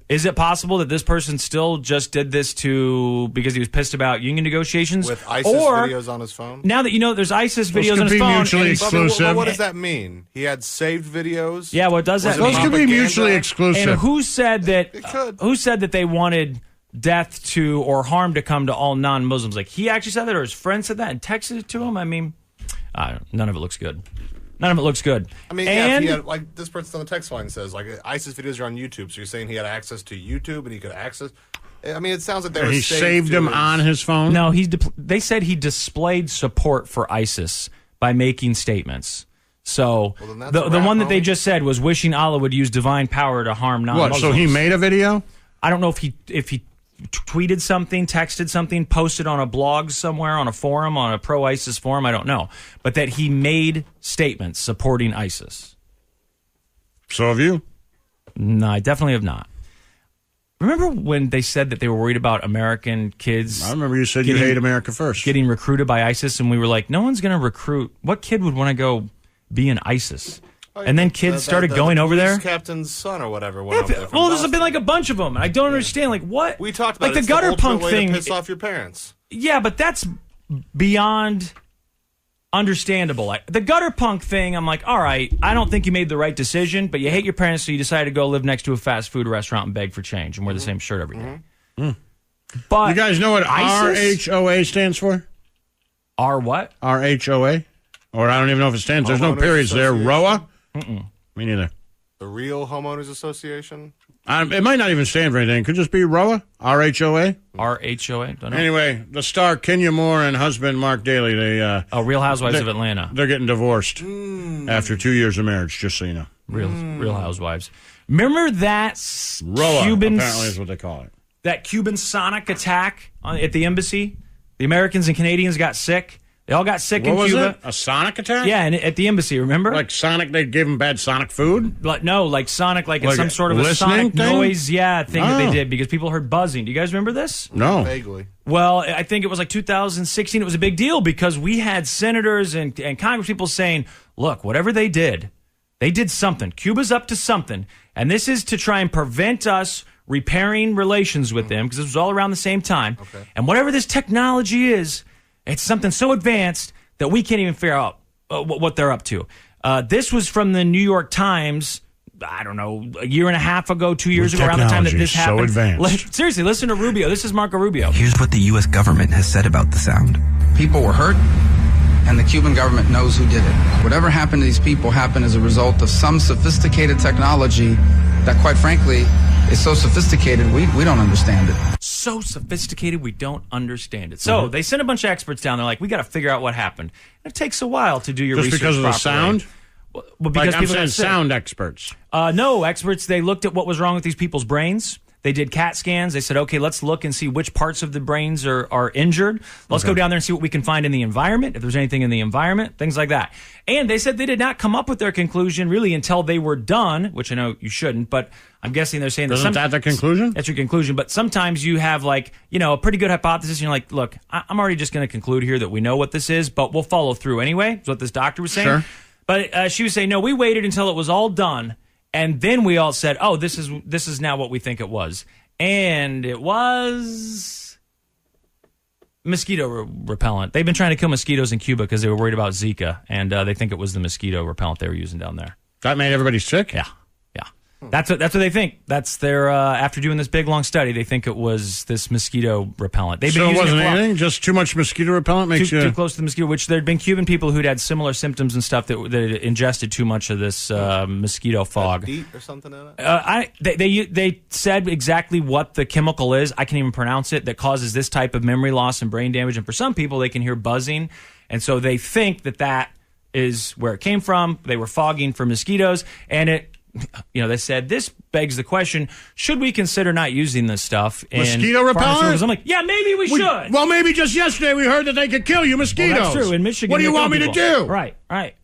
Is it possible that this person still just did this because he was pissed about union negotiations? With ISIS videos on his phone? Now that you know there's ISIS videos on his phone. Those could be mutually exclusive. But what does that mean? He had saved videos? Yeah, what does that mean? Those could be mutually exclusive. And who said that they wanted death to or harm to come to all non-Muslims? Like, he actually said that, or his friend said that and texted it to him? I mean, none of it looks good. None of it looks good. I mean, if he had, this person on the text line says, ISIS videos are on YouTube, so you're saying he had access to YouTube and he could access... I mean, it sounds like they were he saved them on his phone? No, they said he displayed support for ISIS by making statements. So the one that they just said was wishing Allah would use divine power to harm non-Muslims. What, so he made a video? I don't know if he tweeted something, texted something, posted on a blog somewhere, on a forum, on a pro-ISIS forum, I don't know. But that he made statements supporting ISIS. So have you? No, I definitely have not. Remember when they said that they were worried about American kids? I remember you said you hate America first. Getting recruited by ISIS, and we were like, no one's going to recruit. What kid would want to go be in ISIS? And then kids started going over there. Captain's son or whatever. Went over there well, there's been like a bunch of them. I don't understand. Like what? We talked about like the gutter punk way thing. To piss off your parents. Yeah, but that's beyond understandable. The gutter punk thing. I'm like, all right. I don't think you made the right decision, but you hate your parents, so you decided to go live next to a fast food restaurant and beg for change and wear the same shirt every day. But you guys know what RHOA stands for? R what? RHOA? Or I don't even know if it stands. There's no periods there. ROA? Mm-mm. Me neither. The Real Homeowners Association? It might not even stand for anything. It could just be ROA? RHOA? RHOA? Don't know. Anyway, the star Kenya Moore and husband Mark Daly, Real Housewives of Atlanta. They're getting divorced after 2 years of marriage, just so you know. Real Housewives. Remember that ROA, Cuban, apparently is what they call it. That Cuban sonic attack at the embassy? The Americans and Canadians got sick. They all got sick in Cuba. What was it? A sonic attack? Yeah, and at the embassy, remember? Like Sonic, they gave them bad Sonic food? No, like Sonic, like it's some sort of a sonic thing? noise, thing that they did because people heard buzzing. Do you guys remember this? No. Vaguely. Well, I think it was like 2016. It was a big deal because we had senators and Congress people saying, look, whatever they did something. Cuba's up to something. And this is to try and prevent us repairing relations with them because this was all around the same time. Okay. And whatever this technology is, it's something so advanced that we can't even figure out what they're up to. This was from the New York Times, I don't know, a year and a half ago, 2 years ago, around the time that this happened. So advanced. Seriously, listen to Rubio. This is Marco Rubio. Here's what the U.S. government has said about the sound. People were hurt, and the Cuban government knows who did it. Whatever happened to these people happened as a result of some sophisticated technology that, quite frankly, is so sophisticated we don't understand it. So sophisticated we don't understand it. So they sent a bunch of experts down. They're like, we got to figure out what happened. It takes a while to do your research because of the properly. sound? Well, because I'm saying sound experts. No, experts, they looked at what was wrong with these people's brains. They did CAT scans. They said, okay, let's look and see which parts of the brains are injured. Let's go down there and see what we can find in the environment, if there's anything in the environment, things like that. And they said they did not come up with their conclusion really until they were done, which I know you shouldn't, but I'm guessing they're saying Isn't that the conclusion? That's your conclusion. But sometimes you have a pretty good hypothesis and you're like, look, I'm already just going to conclude here that we know what this is, but we'll follow through anyway, is what this doctor was saying. Sure. But she was saying, no, we waited until it was all done. And then we all said, oh, this is now what we think it was. And it was mosquito repellent. They've been trying to kill mosquitoes in Cuba because they were worried about Zika. And they think it was the mosquito repellent they were using down there. That made everybody sick? Yeah. That's what they think. That's their after doing this big long study, they think it was this mosquito repellent. They've been so it using wasn't anything? Just too much mosquito repellent makes you too close to the mosquito. Which there'd been Cuban people who'd had similar symptoms and stuff that ingested too much of this mosquito fog. DEET or something in it. They said exactly what the chemical is. I can't even pronounce it. That causes this type of memory loss and brain damage. And for some people, they can hear buzzing, and so they think that is where it came from. They were fogging for mosquitoes, and it. They said this begs the question: should we consider not using this stuff in mosquito repellent? I'm like, yeah, maybe we should. Well, maybe just yesterday we heard that they could kill you mosquitoes. Well, that's true. In Michigan, what do you want me to do? Right.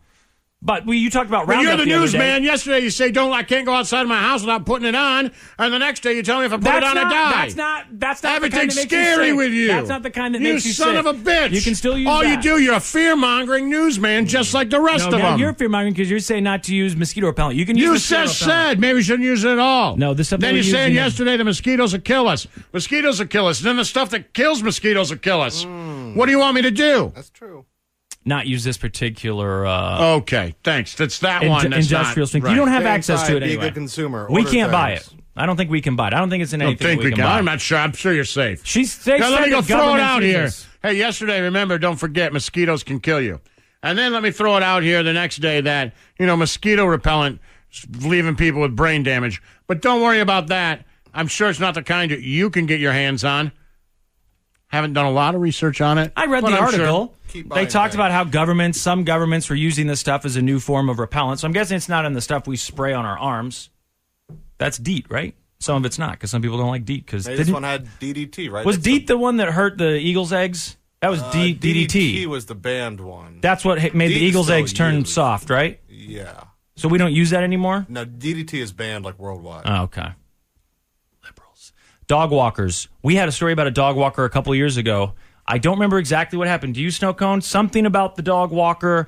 But you talked about Roundup. You're the news man. Yesterday you say I can't go outside of my house without putting it on, and the next day you tell me if I put it on, I die. That's not everything's the kind that scary makes you with you. That's not the kind that makes you sick. You son of a bitch. You can still use all that. you do. You're a fear mongering newsman, just like the rest of them. You're fear mongering because you're saying not to use mosquito repellent. You can use. You mosquito just repellent. said maybe we shouldn't use it at all. No, this stuff. Then you're saying yesterday the mosquitoes will kill us. Mosquitoes will kill us. And then the stuff that kills mosquitoes will kill us. What do you want me to do? That's true. Not use this particular. Okay, thanks. That's that one. That's industrial strength. Right. You don't have access to it anyway. Be a good consumer. We can't buy it. I don't think we can buy it. I don't think it's in anything. Don't think we can buy. I'm not sure. I'm sure you're safe. She's safe. Now let me go throw it out here. Hey, yesterday, remember, don't forget, mosquitoes can kill you. And then let me throw it out here the next day that mosquito repellent leaving people with brain damage. But don't worry about that. I'm sure it's not the kind that you can get your hands on. Haven't done a lot of research on it. I read the article. Sure. They talked about how some governments were using this stuff as a new form of repellent. So I'm guessing it's not in the stuff we spray on our arms. That's DEET, right? Some of it's not, because some people don't like DEET. This one had DDT, right? Was DEET the one that hurt the eagle's eggs? That was DDT. DDT was the banned one. That's what made the eagle's eggs turn soft, right? Yeah. So we don't use that anymore? No, DDT is banned like worldwide. Oh, okay. Liberals. Dog walkers. We had a story about a dog walker a couple of years ago. I don't remember exactly what happened. Do you, Snow Cone? Something about the dog walker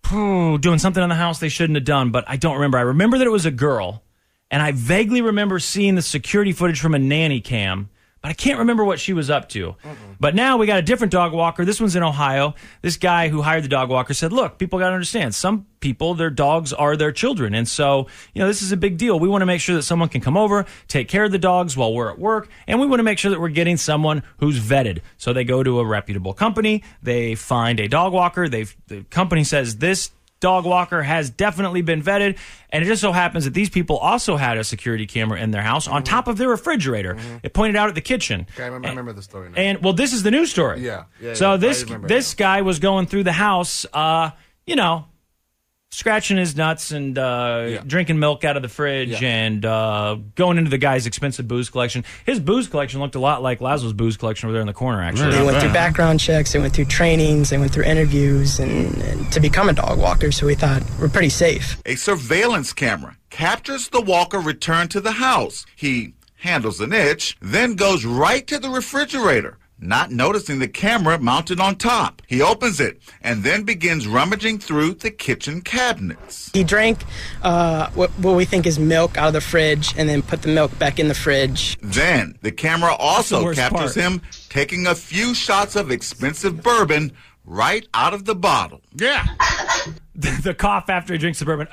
doing something in the house they shouldn't have done, but I don't remember. I remember that it was a girl, and I vaguely remember seeing the security footage from a nanny cam, but I can't remember what she was up to. But now we got a different dog walker. This one's in Ohio. This guy who hired the dog walker said, look, people got to understand, some people, their dogs are their children. And so, this is a big deal. We want to make sure that someone can come over, take care of the dogs while we're at work, and we want to make sure that we're getting someone who's vetted. So they go to a reputable company. They find a dog walker. The company says this dog walker has definitely been vetted, and it just so happens that these people also had a security camera in their house on top of their refrigerator. It pointed out at the kitchen. Okay, I remember the story now. And, well, this is the news story. Yeah. So this guy was going through the house, scratching his nuts and drinking milk out of the fridge and going into the guy's expensive booze collection. His booze collection looked a lot like Lazlo's booze collection over there in the corner, actually. They went through background checks, they went through trainings, they went through interviews and to become a dog walker, so we thought we're pretty safe. A surveillance camera captures the walker return to the house. He handles an itch, then goes right to the refrigerator, not noticing the camera mounted on top. He opens it and then begins rummaging through the kitchen cabinets. He drank what we think is milk out of the fridge and then put the milk back in the fridge. Then the camera also captures him taking a few shots of expensive bourbon right out of the bottle. Yeah. The cough after he drinks the bourbon.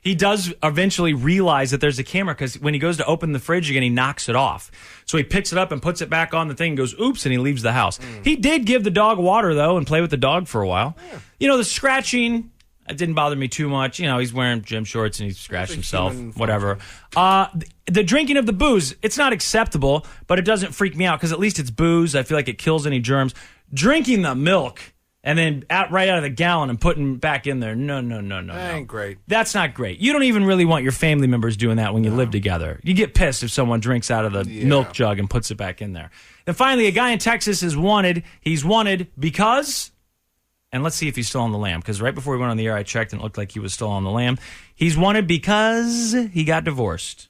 He does eventually realize that there's a camera, because when he goes to open the fridge again, he knocks it off. So he picks it up and puts it back on the thing and goes, oops, and he leaves the house. He did give the dog water, though, and play with the dog for a while. Yeah. The scratching, it didn't bother me too much. He's wearing gym shorts and he scratched himself, whatever. The drinking of the booze, it's not acceptable, but it doesn't freak me out because at least it's booze. I feel like it kills any germs. Drinking the milk and then right out of the gallon and putting back in there. No. That ain't great. That's not great. You don't even really want your family members doing that when you live together. You get pissed if someone drinks out of the milk jug and puts it back in there. And finally, a guy in Texas is wanted. He's wanted because, and let's see if he's still on the lam, because right before we went on the air, I checked and it looked like he was still on the lam. He's wanted because he got divorced.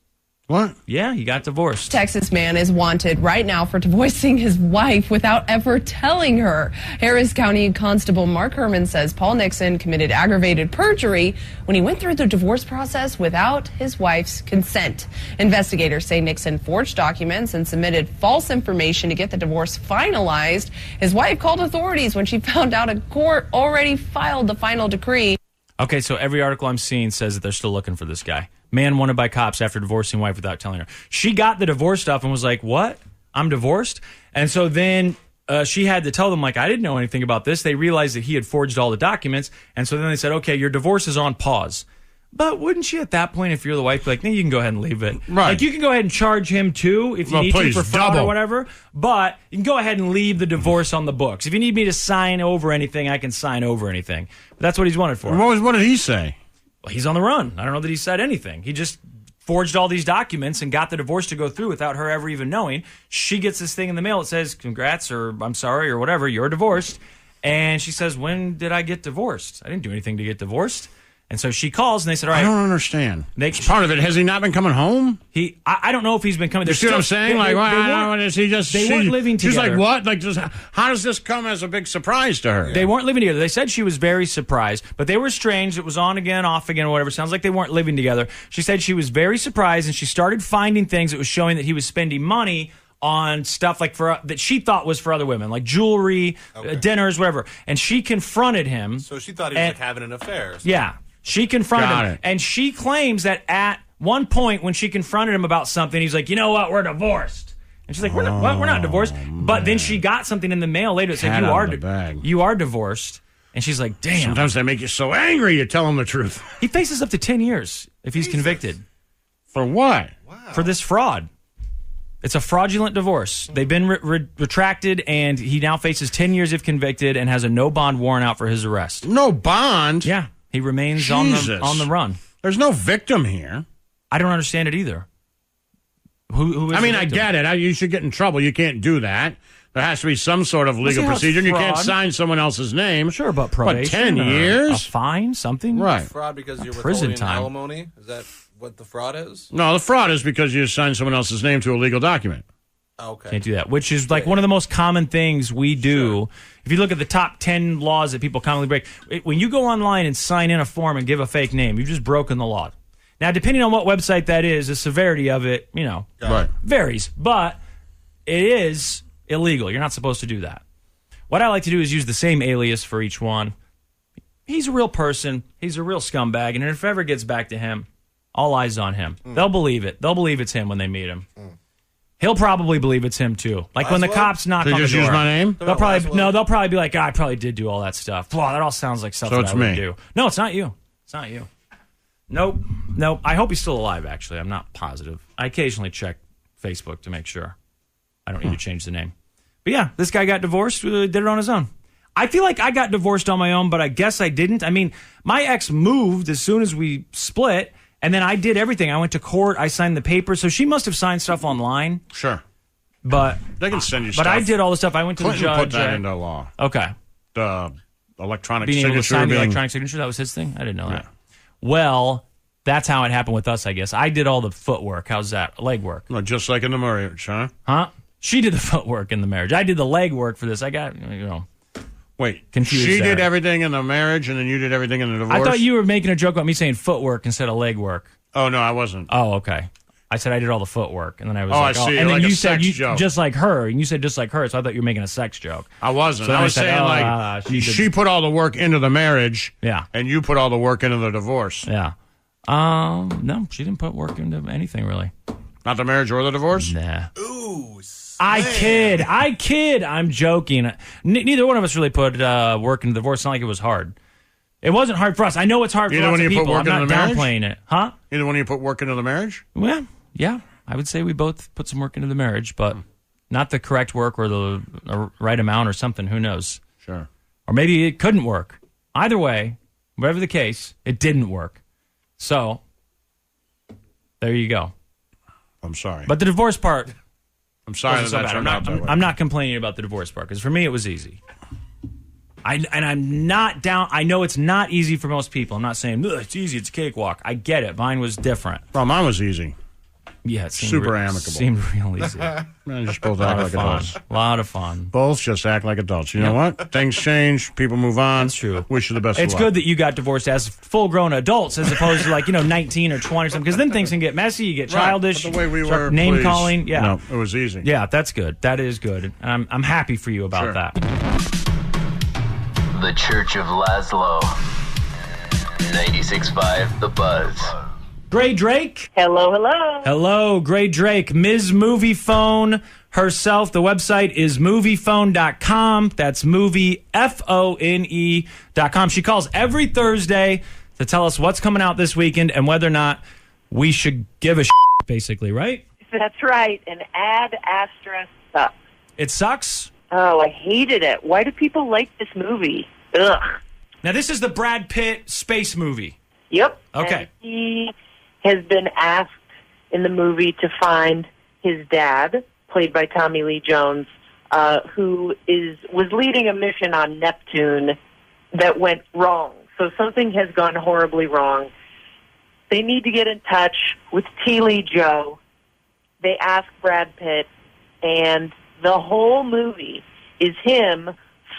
What? Yeah, he got divorced. Texas man is wanted right now for divorcing his wife without ever telling her. Harris County Constable Mark Herman says Paul Nixon committed aggravated perjury when he went through the divorce process without his wife's consent. Investigators say Nixon forged documents and submitted false information to get the divorce finalized. His wife called authorities when she found out a court already filed the final decree. Okay, so every article I'm seeing says that they're still looking for this guy. Man wanted by cops after divorcing wife without telling her. She got the divorce stuff and was like, what? I'm divorced? And so then she had to tell them, like, I didn't know anything about this. They realized that he had forged all the documents. And so then they said, okay, your divorce is on pause. But wouldn't you at that point, if you're the wife, be like, no, you can go ahead and leave it. Right. Like, you can go ahead and charge him, too, if you need to for fraud or whatever. But you can go ahead and leave the divorce on the books. If you need me to sign over anything, I can sign over anything. But that's what he's wanted for. What did he say? Well, he's on the run. I don't know that he said anything. He just forged all these documents and got the divorce to go through without her ever even knowing. She gets this thing in the mail that says, congrats, or I'm sorry, or whatever, you're divorced. And she says, when did I get divorced? I didn't do anything to get divorced. And so she calls, and they said, all right. I don't understand. Part of it, has he not been coming home? I don't know if he's been coming. You see what I'm saying? They weren't living together. She's like, what? Like, how does this come as a big surprise to her? They weren't living together. They said she was very surprised, but they were estranged. It was on again, off again, or whatever. Sounds like they weren't living together. She said she was very surprised, and she started finding things that was showing that he was spending money on stuff like that she thought was for other women, like jewelry, dinners, whatever. And she confronted him. So she thought he was like having an affair. Yeah. She confronted him, and she claims that at one point when she confronted him about something, he's like, you know what, we're divorced. And she's like, we're not divorced. But then she got something in the mail later that said, you are divorced. And she's like, damn. Sometimes they make you so angry you tell them the truth. He faces up to 10 years if he's convicted. For what? Wow. For this fraud. It's a fraudulent divorce. They've been retracted, and he now faces 10 years if convicted and has a no bond warrant out for his arrest. No bond? Yeah. He remains on the run. There's no victim here. I don't understand it either. Who is I mean, the I victim? get it. You should get in trouble. You can't do that. There has to be some sort of legal procedure. You can't sign someone else's name. Sure, but probation. But 10 years? A fine, something? Right. Fraud because you're prison withholding time. alimony? Is that what the fraud is? No, the fraud is because you signed someone else's name to a legal document. Okay. Can't do that, which is like one of the most common things we do. Sure. If you look at the top 10 laws that people commonly break, when you go online and sign in a form and give a fake name, you've just broken the law. Now, depending on what website that is, the severity of it, varies. But it is illegal. You're not supposed to do that. What I like to do is use the same alias for each one. He's a real person. He's a real scumbag. And if it ever gets back to him, all eyes on him. They'll believe it. They'll believe it's him when they meet him. He'll probably believe it's him too. Like when the cops knock on the door. They just use my name? They'll probably be like, I probably did do all that stuff. Wow, that all sounds like stuff that I would do. No, it's not you. It's not you. Nope. I hope he's still alive, actually. I'm not positive. I occasionally check Facebook to make sure. I don't need to change the name. But yeah, this guy got divorced, did it on his own. I feel like I got divorced on my own, but I guess I didn't. I mean, my ex moved as soon as we split, and then I did everything. I went to court. I signed the papers. So she must have signed stuff online. Sure. But they can send you stuff. But I did all the stuff. I went to Clinton the judge. Put that into law. Okay. The electronic being signature. Able to sign the electronic signature, that was his thing? I didn't know that. Well, that's how it happened with us, I guess. I did all the footwork. How's that? Leg work. No, just like in the marriage, huh? Huh? She did the footwork in the marriage. I did the leg work for this. I got, Wait, confused she there. did everything in the marriage, and then you did everything in the divorce? I thought you were making a joke about me saying footwork instead of leg work. Oh, no, I wasn't. Oh, okay. I said I did all the footwork, and then I was I see. and then like you a said sex joke. just like her, and you said just like her, so I thought you were making a sex joke. I wasn't. So I was saying she put all the work into the marriage, and you put all the work into the divorce. Yeah. No, she didn't put work into anything really. Not the marriage or the divorce? Nah. Ooh, I kid. I'm joking. Neither one of us really put work into the divorce. It's not like it was hard. It wasn't hard for us. I know it's hard for lots of people. I'm not downplaying it. Huh? Either one of you put work into the marriage? Well, yeah. I would say we both put some work into the marriage, but not the correct work or the right amount or something. Who knows? Sure. Or maybe it couldn't work. Either way, whatever the case, it didn't work. So, there you go. I'm sorry. But the divorce part... I'm sorry so bad. I'm not complaining about the divorce part, because for me it was easy. I'm not down. I know it's not easy for most people. I'm not saying it's easy. It's a cakewalk. I get it. Mine was different. Well, mine was easy. Yeah, it seemed super amicable. Seemed real easy. Just both act like adults. A lot of fun. Both just act like adults. You know what? Things change. People move on. That's true. Wish you the best. It's of luck. good that you got divorced as full-grown adults, as opposed to 19 or 20 or something. Because then things can get messy. You get childish. But the way we were, name calling. Yeah, no, it was easy. Yeah, that's good. That is good. I'm happy for you about that. The Church of Lazlo. 96.5 The Buzz. Grae Drake. Hello, hello. Hello, Grae Drake. Ms. Movie Phone herself. The website is moviephone.com. That's moviephone.com. She calls every Thursday to tell us what's coming out this weekend and whether or not we should give a shit, basically, right? That's right. And Ad Astra sucks. It sucks? Oh, I hated it. Why do people like this movie? Ugh. Now, this is the Brad Pitt space movie. Yep. Okay. And he has been asked in the movie to find his dad, played by Tommy Lee Jones, who was leading a mission on Neptune that went wrong. So something has gone horribly wrong. They need to get in touch with T. Lee Joe. They ask Brad Pitt, and the whole movie is him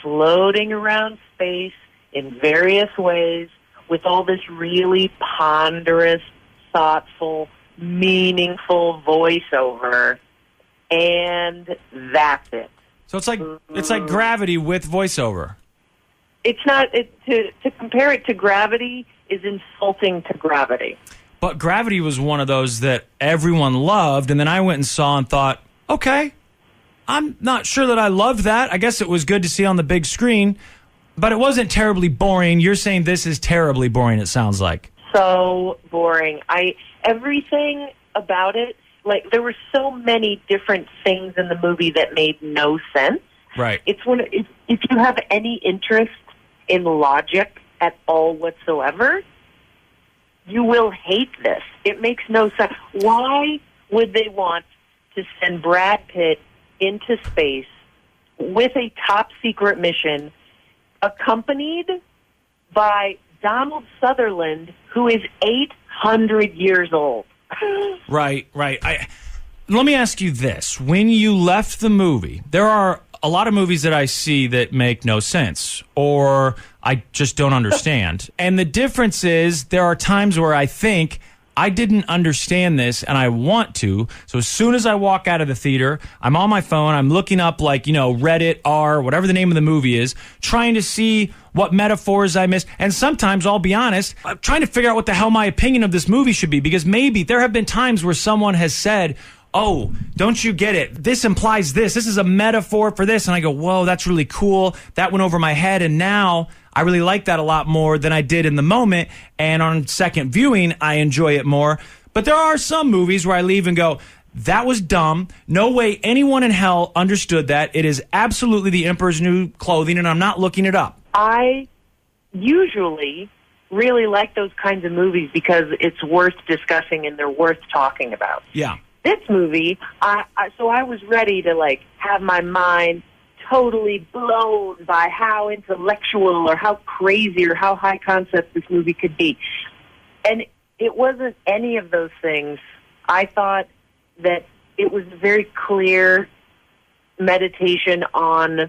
floating around space in various ways with all this really ponderous, thoughtful, meaningful voiceover, and that's it. So it's like Gravity with voiceover. It's not to compare it to Gravity is insulting to Gravity. But Gravity was one of those that everyone loved, and then I went and saw and thought, okay, I'm not sure that I loved that. I guess it was good to see on the big screen, but it wasn't terribly boring. You're saying this is terribly boring, it sounds like. So boring. Everything about it Like, there were so many different things in the movie that made no sense. Right. It's if you have any interest in logic at all whatsoever, you will hate this. It makes no sense. Why would they want to send Brad Pitt into space with a top-secret mission accompanied by Donald Sutherland, who is 800 years old? Right. Let me ask you this. When you left the movie, there are a lot of movies that I see that make no sense or I just don't understand. And the difference is there are times where I think I didn't understand this and I want to. So as soon as I walk out of the theater, I'm on my phone, I'm looking up Reddit, R, whatever the name of the movie is, trying to see what metaphors I missed. And sometimes, I'll be honest, I'm trying to figure out what the hell my opinion of this movie should be, because maybe there have been times where someone has said, oh, don't you get it? This implies this. This is a metaphor for this. And I go, whoa, that's really cool. That went over my head. And now I really like that a lot more than I did in the moment. And on second viewing, I enjoy it more. But there are some movies where I leave and go, that was dumb. No way anyone in hell understood that. It is absolutely the Emperor's New Clothing, and I'm not looking it up. I usually really like those kinds of movies because it's worth discussing and they're worth talking about. Yeah. This movie, so I was ready to have my mind totally blown by how intellectual or how crazy or how high concept this movie could be. And it wasn't any of those things. I thought that it was a very clear meditation on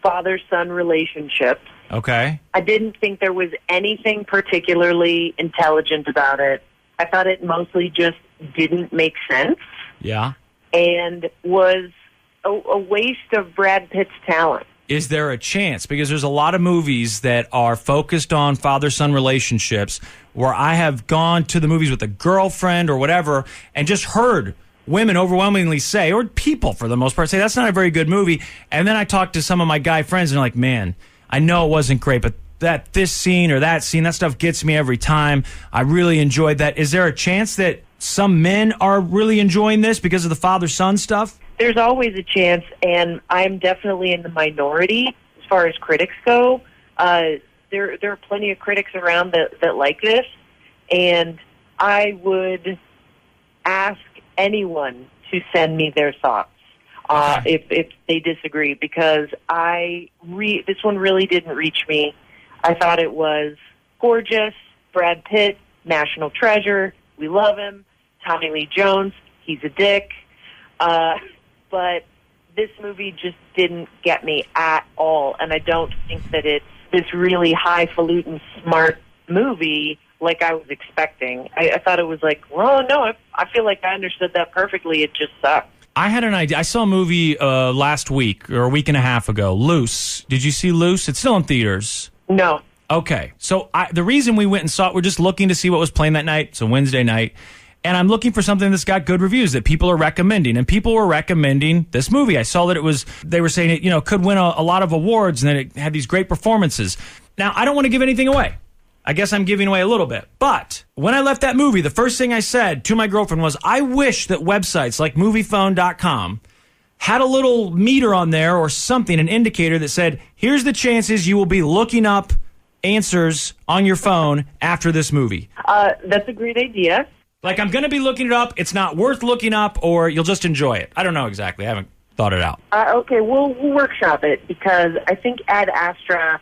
father-son relationships. Okay. I didn't think there was anything particularly intelligent about it. I thought it mostly just didn't make sense. Yeah. And was a waste of Brad Pitt's talent. Is there a chance? Because there's a lot of movies that are focused on father-son relationships where I have gone to the movies with a girlfriend or whatever and just heard women overwhelmingly say, or people for the most part, say, that's not a very good movie. And then I talk to some of my guy friends and they're like, man, I know it wasn't great, but this scene or that scene, that stuff gets me every time. I really enjoyed that. Is there a chance that some men are really enjoying this because of the father-son stuff? There's always a chance, and I'm definitely in the minority as far as critics go. There are plenty of critics around that like this, and I would ask anyone to send me their thoughts if they disagree, because this one really didn't reach me. I thought it was gorgeous. Brad Pitt, national treasure. We love him. Tommy Lee Jones, he's a dick. But this movie just didn't get me at all. And I don't think that it's this really highfalutin, smart movie like I was expecting. I thought it was like, well, no, I feel like I understood that perfectly. It just sucked. I had an idea. I saw a movie last week or a week and a half ago, Loose. Did you see Loose? It's still in theaters. No. Okay. So the reason we went and saw it, we're just looking to see what was playing that night. It's a Wednesday night. And I'm looking for something that's got good reviews that people are recommending. And people were recommending this movie. I saw that they were saying it, could win a lot of awards and that it had these great performances. Now, I don't want to give anything away. I guess I'm giving away a little bit. But when I left that movie, the first thing I said to my girlfriend was, I wish that websites like moviephone.com had a little meter on there or something, an indicator that said, here's the chances you will be looking up answers on your phone after this movie. That's a great idea. Like, I'm going to be looking it up. It's not worth looking up, or you'll just enjoy it. I don't know exactly. I haven't thought it out. Okay, we'll workshop it, because I think Ad Astra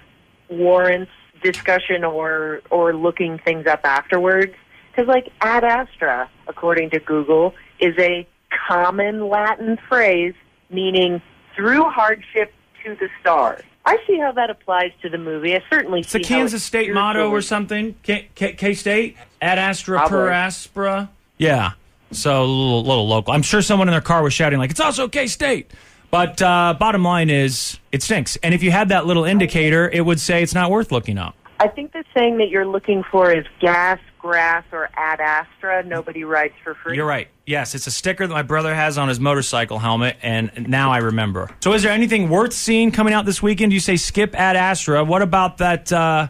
warrants discussion or looking things up afterwards. Because, Ad Astra, according to Google, is a common Latin phrase meaning through hardship to the stars. I see how that applies to the movie. I certainly see it's a Kansas State motto or something. K-State? Ad Astra per aspera? Yeah. So a little local. I'm sure someone in their car was shouting it's also K-State. But bottom line is, it stinks. And if you had that little indicator, it would say it's not worth looking up. I think the thing that you're looking for is gas, grass, or Ad Astra. Nobody rides for free. You're right. Yes, it's a sticker that my brother has on his motorcycle helmet, and now I remember. So is there anything worth seeing coming out this weekend? You say skip Ad Astra. What about that,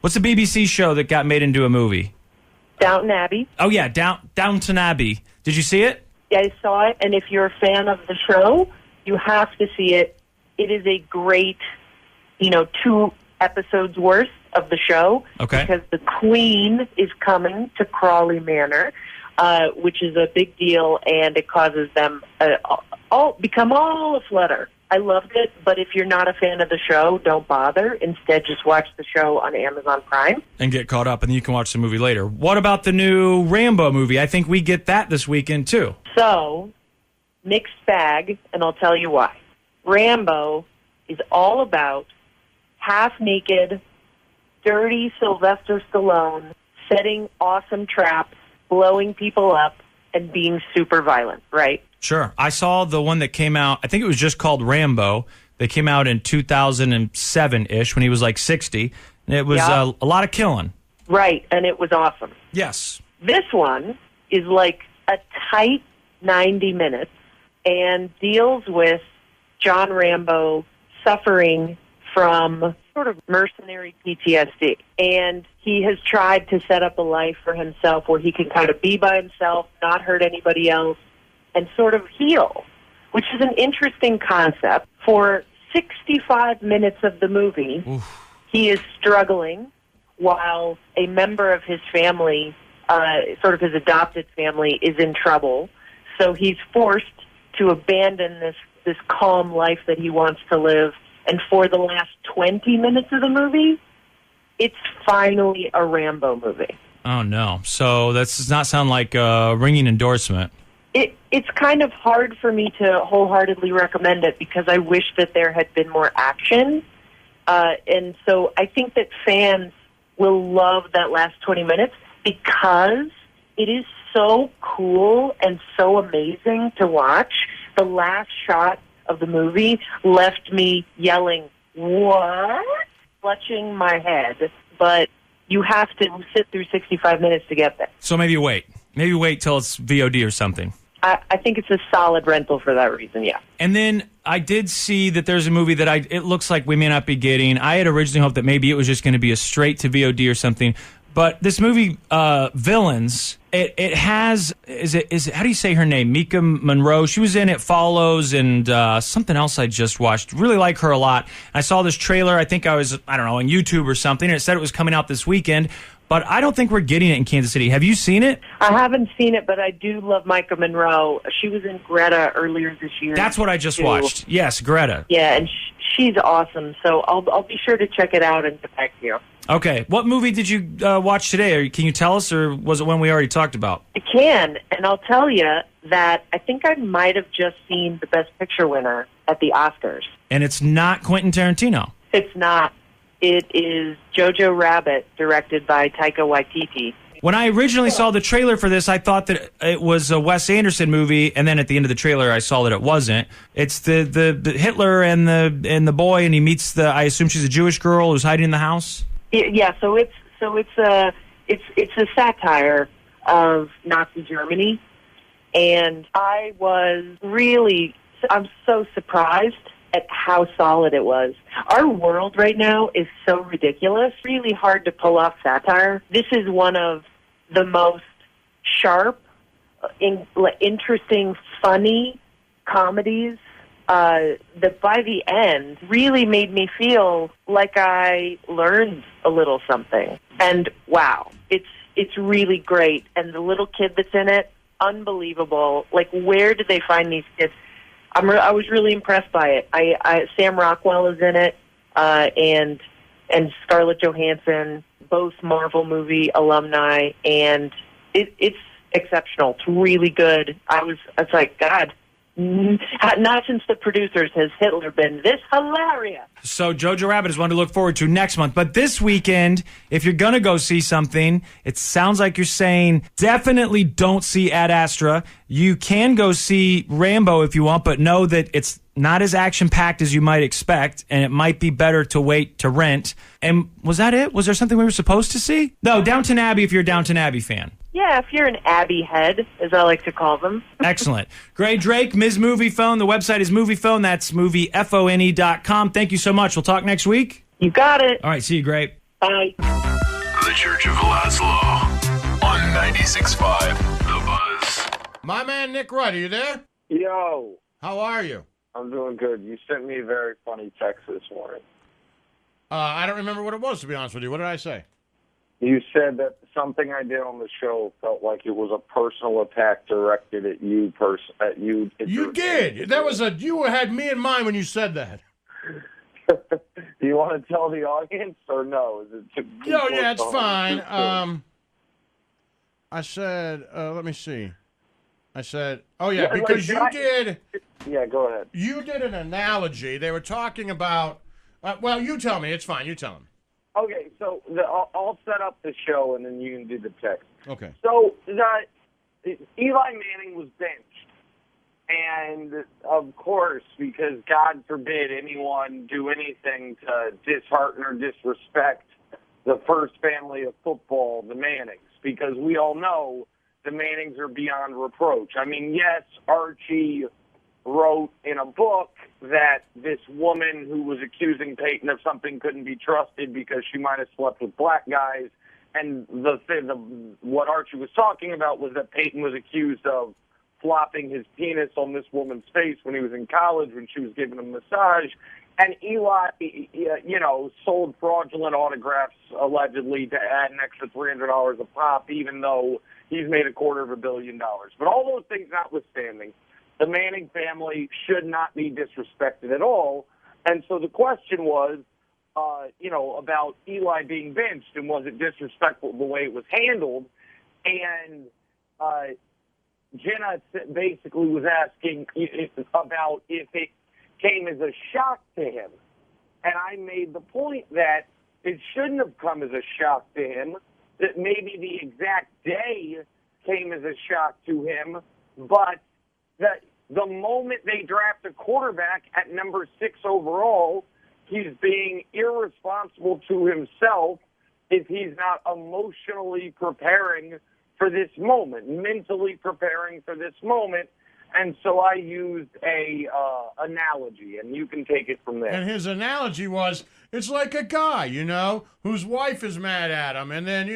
what's the BBC show that got made into a movie? Downton Abbey. Oh, yeah, Downton Abbey. Did you see it? I saw it, and if you're a fan of the show, you have to see it. It is a great, 2 episodes worth of the show. Okay. Because the Queen is coming to Crawley Manor, which is a big deal, and it causes them become all a flutter. I loved it, but if you're not a fan of the show, don't bother. Instead, just watch the show on Amazon Prime. And get caught up, and then you can watch the movie later. What about the new Rambo movie? I think we get that this weekend, too. So, mixed bag, and I'll tell you why. Rambo is all about half-naked, dirty Sylvester Stallone setting awesome traps, blowing people up, and being super violent, right? Sure. I saw the one that came out, I think it was just called Rambo. They came out in 2007-ish when he was like 60. And it was a lot of killing. Right, and it was awesome. Yes. This one is like a tight 90 minutes and deals with John Rambo suffering from sort of mercenary PTSD. And he has tried to set up a life for himself where he can kind of be by himself, not hurt anybody else, and sort of heal, which is an interesting concept. For 65 minutes of the movie, he is struggling while a member of his family, sort of his adopted family, is in trouble. So he's forced to abandon this calm life that he wants to live. And for the last 20 minutes of the movie, it's finally a Rambo movie. Oh, no. So that does not sound like a ringing endorsement. It's kind of hard for me to wholeheartedly recommend it because I wish that there had been more action. And so I think that fans will love that last 20 minutes because it is so cool and so amazing to watch. The last shot of the movie left me yelling, "What?" clutching my head. But you have to sit through 65 minutes to get there. So maybe wait. Maybe wait till it's VOD or something. I think it's a solid rental for that reason, yeah. And then I did see that there's a movie that it looks like we may not be getting. I had originally hoped that maybe it was just going to be a straight to VOD or something. But this movie, Villains, it has, is it how do you say her name? Mika Monroe. She was in It Follows and something else I just watched. Really like her a lot. I saw this trailer. I think I don't know, on YouTube or something. And it said it was coming out this weekend. But I don't think we're getting it in Kansas City. Have you seen it? I haven't seen it, but I do love Micah Monroe. She was in Greta earlier this year. That's what I just watched. Yes, Greta. Yeah, and she's awesome. So I'll be sure to check it out and get back to you. Okay. What movie did you watch today? Or can you tell us, or was it one we already talked about? I can, and I'll tell you that I think I might have just seen the Best Picture winner at the Oscars. And it's not Quentin Tarantino. It's not. It is Jojo Rabbit, directed by Taika Waititi. When I originally saw the trailer for this, I thought that it was a Wes Anderson movie, and then at the end of the trailer, I saw that it wasn't. It's the Hitler and the boy, and he meets I assume she's a Jewish girl who's hiding in the house. Yeah, so it's a satire of Nazi Germany, and I'm so surprised at how solid it was. Our world right now is so ridiculous, really hard to pull off satire. This is one of the most sharp, interesting, funny comedies that by the end really made me feel like I learned a little something. And wow, it's really great. And the little kid that's in it, unbelievable. Like, where did they find these kids? I was really impressed by it. Sam Rockwell is in it, and Scarlett Johansson, both Marvel movie alumni, and it's exceptional. It's really good. It's like, God, not since the producers has Hitler been this hilarious. So Jojo Rabbit is one to look forward to next month. But this weekend, if you're going to go see something, it sounds like you're saying definitely don't see Ad Astra. You can go see Rambo if you want, but know that it's not as action-packed as you might expect, and it might be better to wait to rent. And was that it? Was there something we were supposed to see? No, Downton Abbey if you're a Downton Abbey fan. Yeah, if you're an Abbey head, as I like to call them. Excellent. Grae Drake, Ms. Movie Phone. The website is MoviePhone. That's moviefone.com. Thank you so much. We'll talk next week. You got it. All right, see you, Grae. Bye. The Church of Lazlo on 96.5 The Buzz. My man Nick Wright, are you there? Yo. How are you? I'm doing good. You sent me a very funny text this morning. I don't remember what it was, to be honest with you. What did I say? You said that something I did on the show felt like it was a personal attack directed at you. You did. That was you had me in mind when you said that. Do you want to tell the audience or no? Is it yeah, it's fine. I said, let me see. I said, oh yeah, because you did. Yeah, go ahead. You did an analogy. They were talking about. Well, you tell me. It's fine. You tell them. Okay, so I'll set up the show and then you can do the text. Okay. So Eli Manning was benched. And, of course, because God forbid anyone do anything to dishearten or disrespect the first family of football, the Mannings, because we all know the Mannings are beyond reproach. I mean, yes, Archie wrote in a book that this woman who was accusing Peyton of something couldn't be trusted because she might have slept with black guys. And what Archie was talking about was that Peyton was accused of flopping his penis on this woman's face when he was in college when she was giving him a massage. And Eli, sold fraudulent autographs allegedly to add an extra $300 a pop, even though he's made $250 million. But all those things notwithstanding, the Manning family should not be disrespected at all. And so the question was, about Eli being benched and was it disrespectful the way it was handled? And Jenna basically was asking about if it came as a shock to him. And I made the point that it shouldn't have come as a shock to him, that maybe the exact day came as a shock to him, but that the moment they draft a quarterback at number 6 overall, he's being irresponsible to himself if he's not emotionally preparing for this moment, mentally preparing for this moment. And so I used a analogy, and you can take it from there. And his analogy was, it's like a guy, whose wife is mad at him, and then,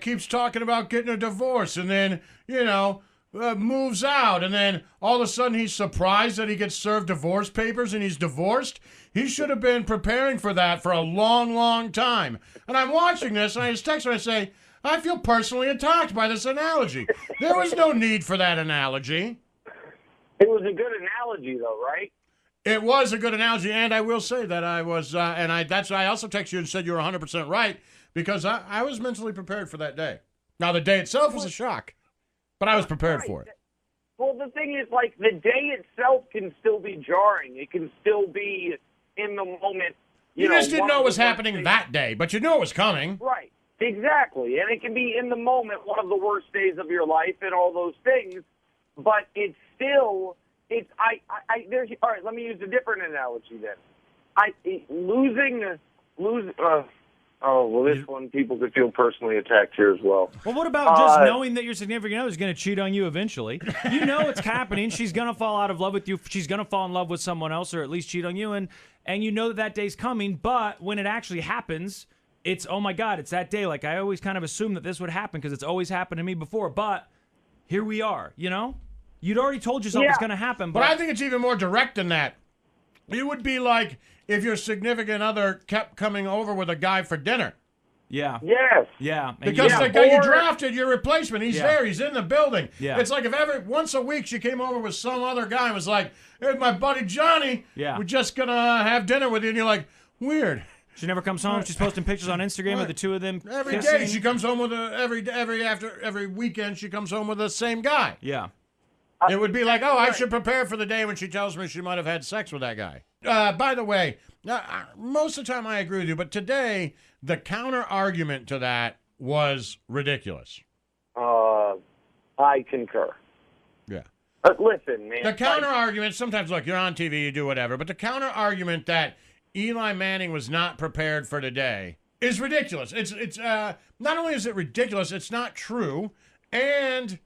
keeps talking about getting a divorce, and then, moves out, and then all of a sudden he's surprised that he gets served divorce papers and he's divorced. He should have been preparing for that for a long, long time. And I'm watching this, and I just text her and I say, I feel personally attacked by this analogy. There was no need for that analogy. It was a good analogy, though, right? It was a good analogy, and I will say that I was, that's why I also texted you and said you were 100% right, because I was mentally prepared for that day. Now, the day itself was a shock, but I was prepared for it. Well, the thing is, the day itself can still be jarring. It can still be in the moment. You just didn't know it was happening that day, but you knew it was coming. Right. Exactly. And it can be in the moment one of the worst days of your life and all those things, but it's still, all right, let me use a different analogy then. This one, people could feel personally attacked here as well. Well, what about just knowing that your significant other is going to cheat on you eventually? You know it's happening. She's going to fall out of love with you. She's going to fall in love with someone else or at least cheat on you, and you know that day's coming, but when it actually happens, it's, oh my God, it's that day. Like, I always kind of assumed that this would happen because it's always happened to me before. But here we are, You'd already told yourself it's going to happen. But I think it's even more direct than that. It would be like if your significant other kept coming over with a guy for dinner. Yeah. Yes. Yeah. Because the guy you drafted, your replacement, he's there. He's in the building. Yeah. It's like if once a week she came over with some other guy and was like, here's my buddy Johnny. Yeah. We're just going to have dinner with you. And you're like, weird. She never comes home. She's posting pictures on Instagram of the two of them every kissing. day. She comes home with every weekend. She comes home with the same guy. Yeah, it would be like, I should prepare for the day when she tells me she might have had sex with that guy. By the way, most of the time I agree with you, but today the counter argument to that was ridiculous. I concur. Yeah. But listen, man. The counter argument. Sometimes, look, you're on TV, you do whatever, but the counter argument that Eli Manning was not prepared for today is ridiculous. It's not only is it ridiculous, it's not true, and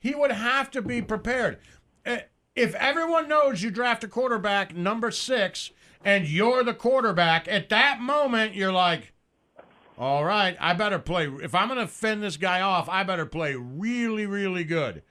he would have to be prepared. If everyone knows you draft a quarterback number 6 and you're the quarterback, at that moment you're like, All right, I better play. If I'm going to fend this guy off, I better play really, really good.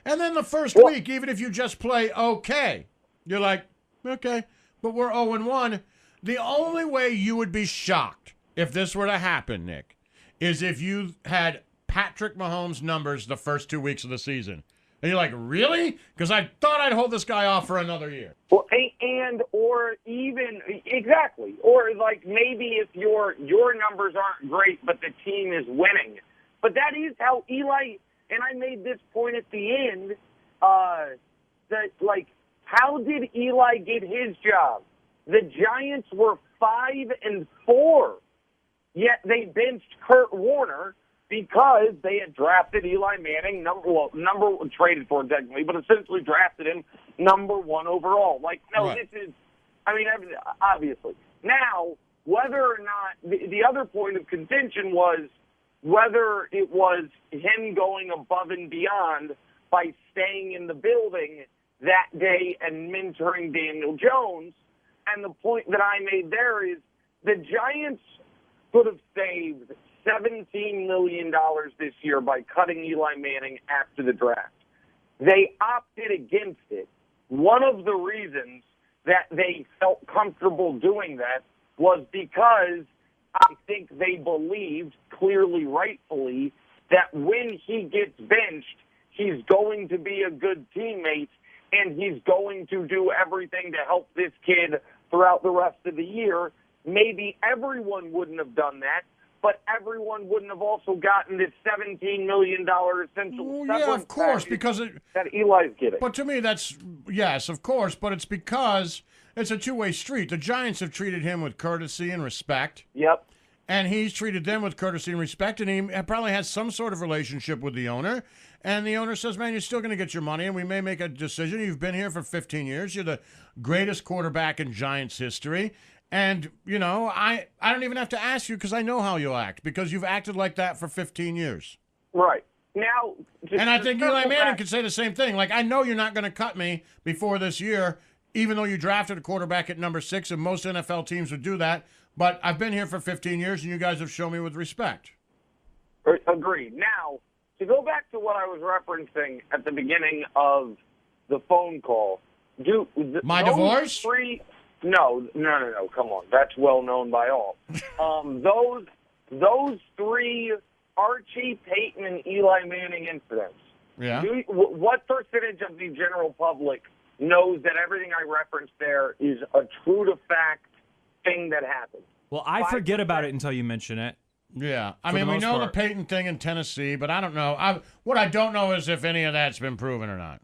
And then the first week, even if you just play okay, you're like, okay, but we're 0-1. The only way you would be shocked if this were to happen, Nick, is if you had Patrick Mahomes' numbers the first 2 weeks of the season. And you're like, really? Because I thought I'd hold this guy off for another year. Well, or even exactly, or like maybe if your numbers aren't great, but the team is winning. But that is how Eli, and I made this point at the end, that like, how did Eli get his job? The Giants were 5-4, yet they benched Kurt Warner because they had drafted Eli Manning, traded for him technically, but essentially drafted him number 1 overall. Like, no, right. This is, I mean, obviously. Now, whether or not, the other point of contention was whether it was him going above and beyond by staying in the building that day and mentoring Daniel Jones. And the point that I made there is the Giants could have saved $17 million this year by cutting Eli Manning after the draft. They opted against it. One of the reasons that they felt comfortable doing that was because I think they believed, clearly rightfully, that when he gets benched, he's going to be a good teammate and he's going to do everything to help this kid throughout the rest of the year. Maybe everyone wouldn't have done that, but everyone wouldn't have also gotten this $17 million essential severance yeah, of course, package because that Eli's getting. But to me, that's, yes, of course, but it's because it's a two-way street. The Giants have treated him with courtesy and respect. Yep. And he's treated them with courtesy and respect, and he probably has some sort of relationship with the owner. And the owner says, man, you're still going to get your money, and we may make a decision. You've been here for 15 years. You're the greatest quarterback in Giants history. And, you know, I don't even have to ask you because I know how you'll act, because you've acted like that for 15 years. Right. Now, and I think Eli Manning could say the same thing. Like, I know you're not going to cut me before this year, even though you drafted a quarterback at number 6, and most NFL teams would do that. But I've been here for 15 years, and you guys have shown me with respect. Agreed. Now, to go back to what I was referencing at the beginning of the phone call, my divorce? No, come on. That's well known by all. Those three Archie, Peyton, and Eli Manning incidents. Yeah. What percentage of the general public knows that everything I referenced there is a true-to-fact thing that happened? Well, I forget about it until you mention it. Yeah. I mean, we know the Peyton thing in Tennessee, but I don't know. What I don't know is if any of that's been proven or not.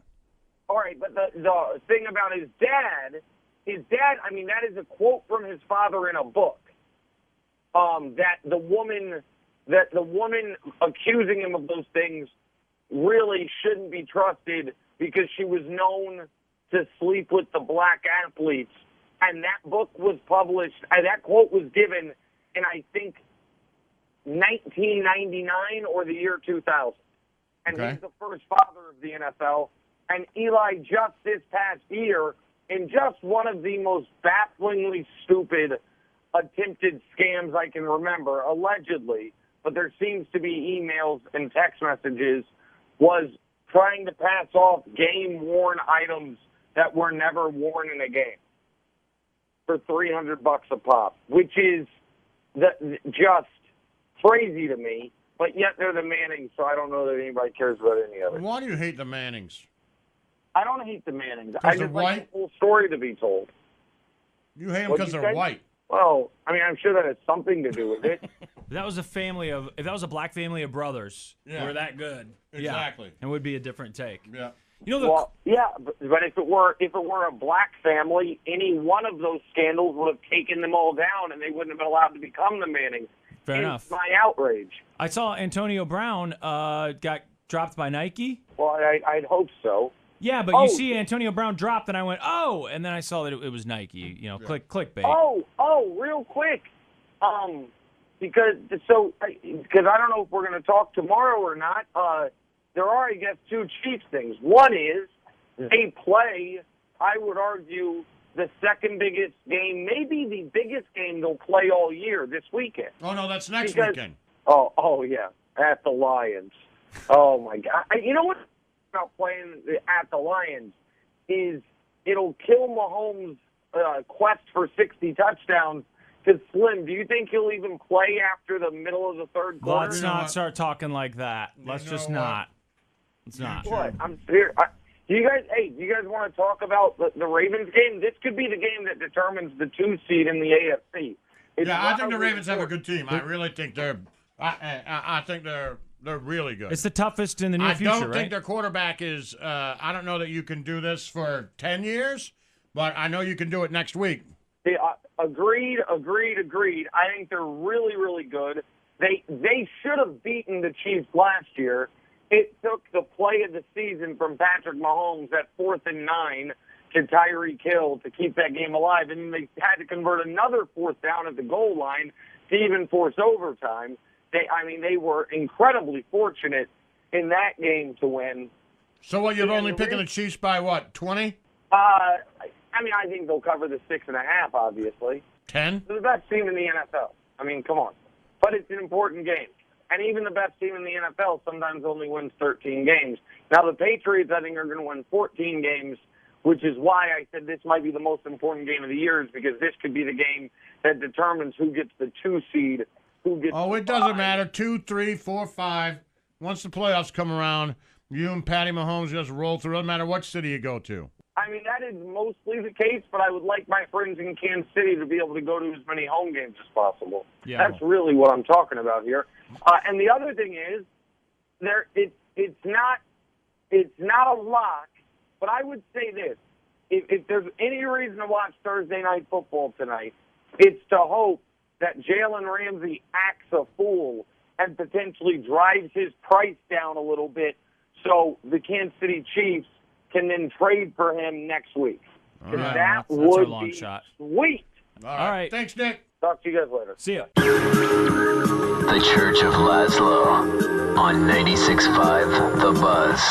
All right, but the thing about his dad, I mean, that is a quote from his father in a book. That the woman accusing him of those things really shouldn't be trusted because she was known to sleep with the black athletes. And that book was published, and that quote was given in, I think, 1999 or the year 2000. And he's the first father of the NFL. And Eli, just this past year, in just one of the most bafflingly stupid attempted scams I can remember, allegedly, but there seems to be emails and text messages, was trying to pass off game-worn items that were never worn in a game for $300 a pop, which is just crazy to me. But yet they're the Mannings, so I don't know that anybody cares about any of it. Why do you hate the Mannings? I don't hate the Mannings. I just like the full story to be told. You hate them because they're white. Well, I mean, I'm sure that has something to do with it. If that was a black family of brothers who were that good, exactly, it would be a different take. Yeah. You know, but if it were a black family, any one of those scandals would have taken them all down, and they wouldn't have been allowed to become the Mannings. Fair enough. My outrage. I saw Antonio Brown got dropped by Nike. Well, I'd hope so. Yeah, but you see Antonio Brown dropped, and I went, oh, and then I saw that it was Nike. You know, clickbait. Oh, real quick. Because I don't know if we're going to talk tomorrow or not. There are, I guess, two Chiefs things. One is they play, I would argue, the second biggest game, maybe the biggest game they'll play all year this weekend. Oh, no, that's next weekend. Oh, yeah, at the Lions. Oh, my God. You know what about playing at the Lions is it'll kill Mahomes' quest for 60 touchdowns. Because, Slim, do you think he'll even play after the middle of the third quarter? Let's not start talking like that. Let's just not. Let's not. What? I'm serious. Do you guys want to talk about the Ravens game? This could be the game that determines the 2 seed in the AFC. I think the Ravens have a good team. I really think they're. I think they're really good. It's the toughest in the near future, I don't think their quarterback is. I don't know that you can do this for 10 years, but I know you can do it next week. Yeah, agreed. I think they're really, really good. They should have beaten the Chiefs last year. It took the play of the season from Patrick Mahomes at 4th and 9 to Tyreek Hill to keep that game alive. And they had to convert another 4th down at the goal line to even force overtime. They were incredibly fortunate in that game to win. So what, you're only picking the Chiefs by what, 20? I think they'll cover the 6.5, obviously. 10? They're the best team in the NFL. Come on. But it's an important game. And even the best team in the NFL sometimes only wins 13 games. Now, the Patriots, I think, are going to win 14 games, which is why I said this might be the most important game of the year, is because this could be the game that determines who gets the 2 seed, who gets it doesn't matter. 2, 3, 4, 5. Once the playoffs come around, you and Patty Mahomes just roll through. It doesn't matter what city you go to. That is mostly the case, but I would like my friends in Kansas City to be able to go to as many home games as possible. Yeah. That's really what I'm talking about here. And the other thing is, it's not a lock, but I would say this. If there's any reason to watch Thursday Night Football tonight, it's to hope that Jalen Ramsey acts a fool and potentially drives his price down a little bit so the Kansas City Chiefs can then trade for him next week. Right. That That's would a long be shot. Sweet. All right. Thanks, Nick. Talk to you guys later. See ya. The Church of Lazlo on 96.5 The Buzz.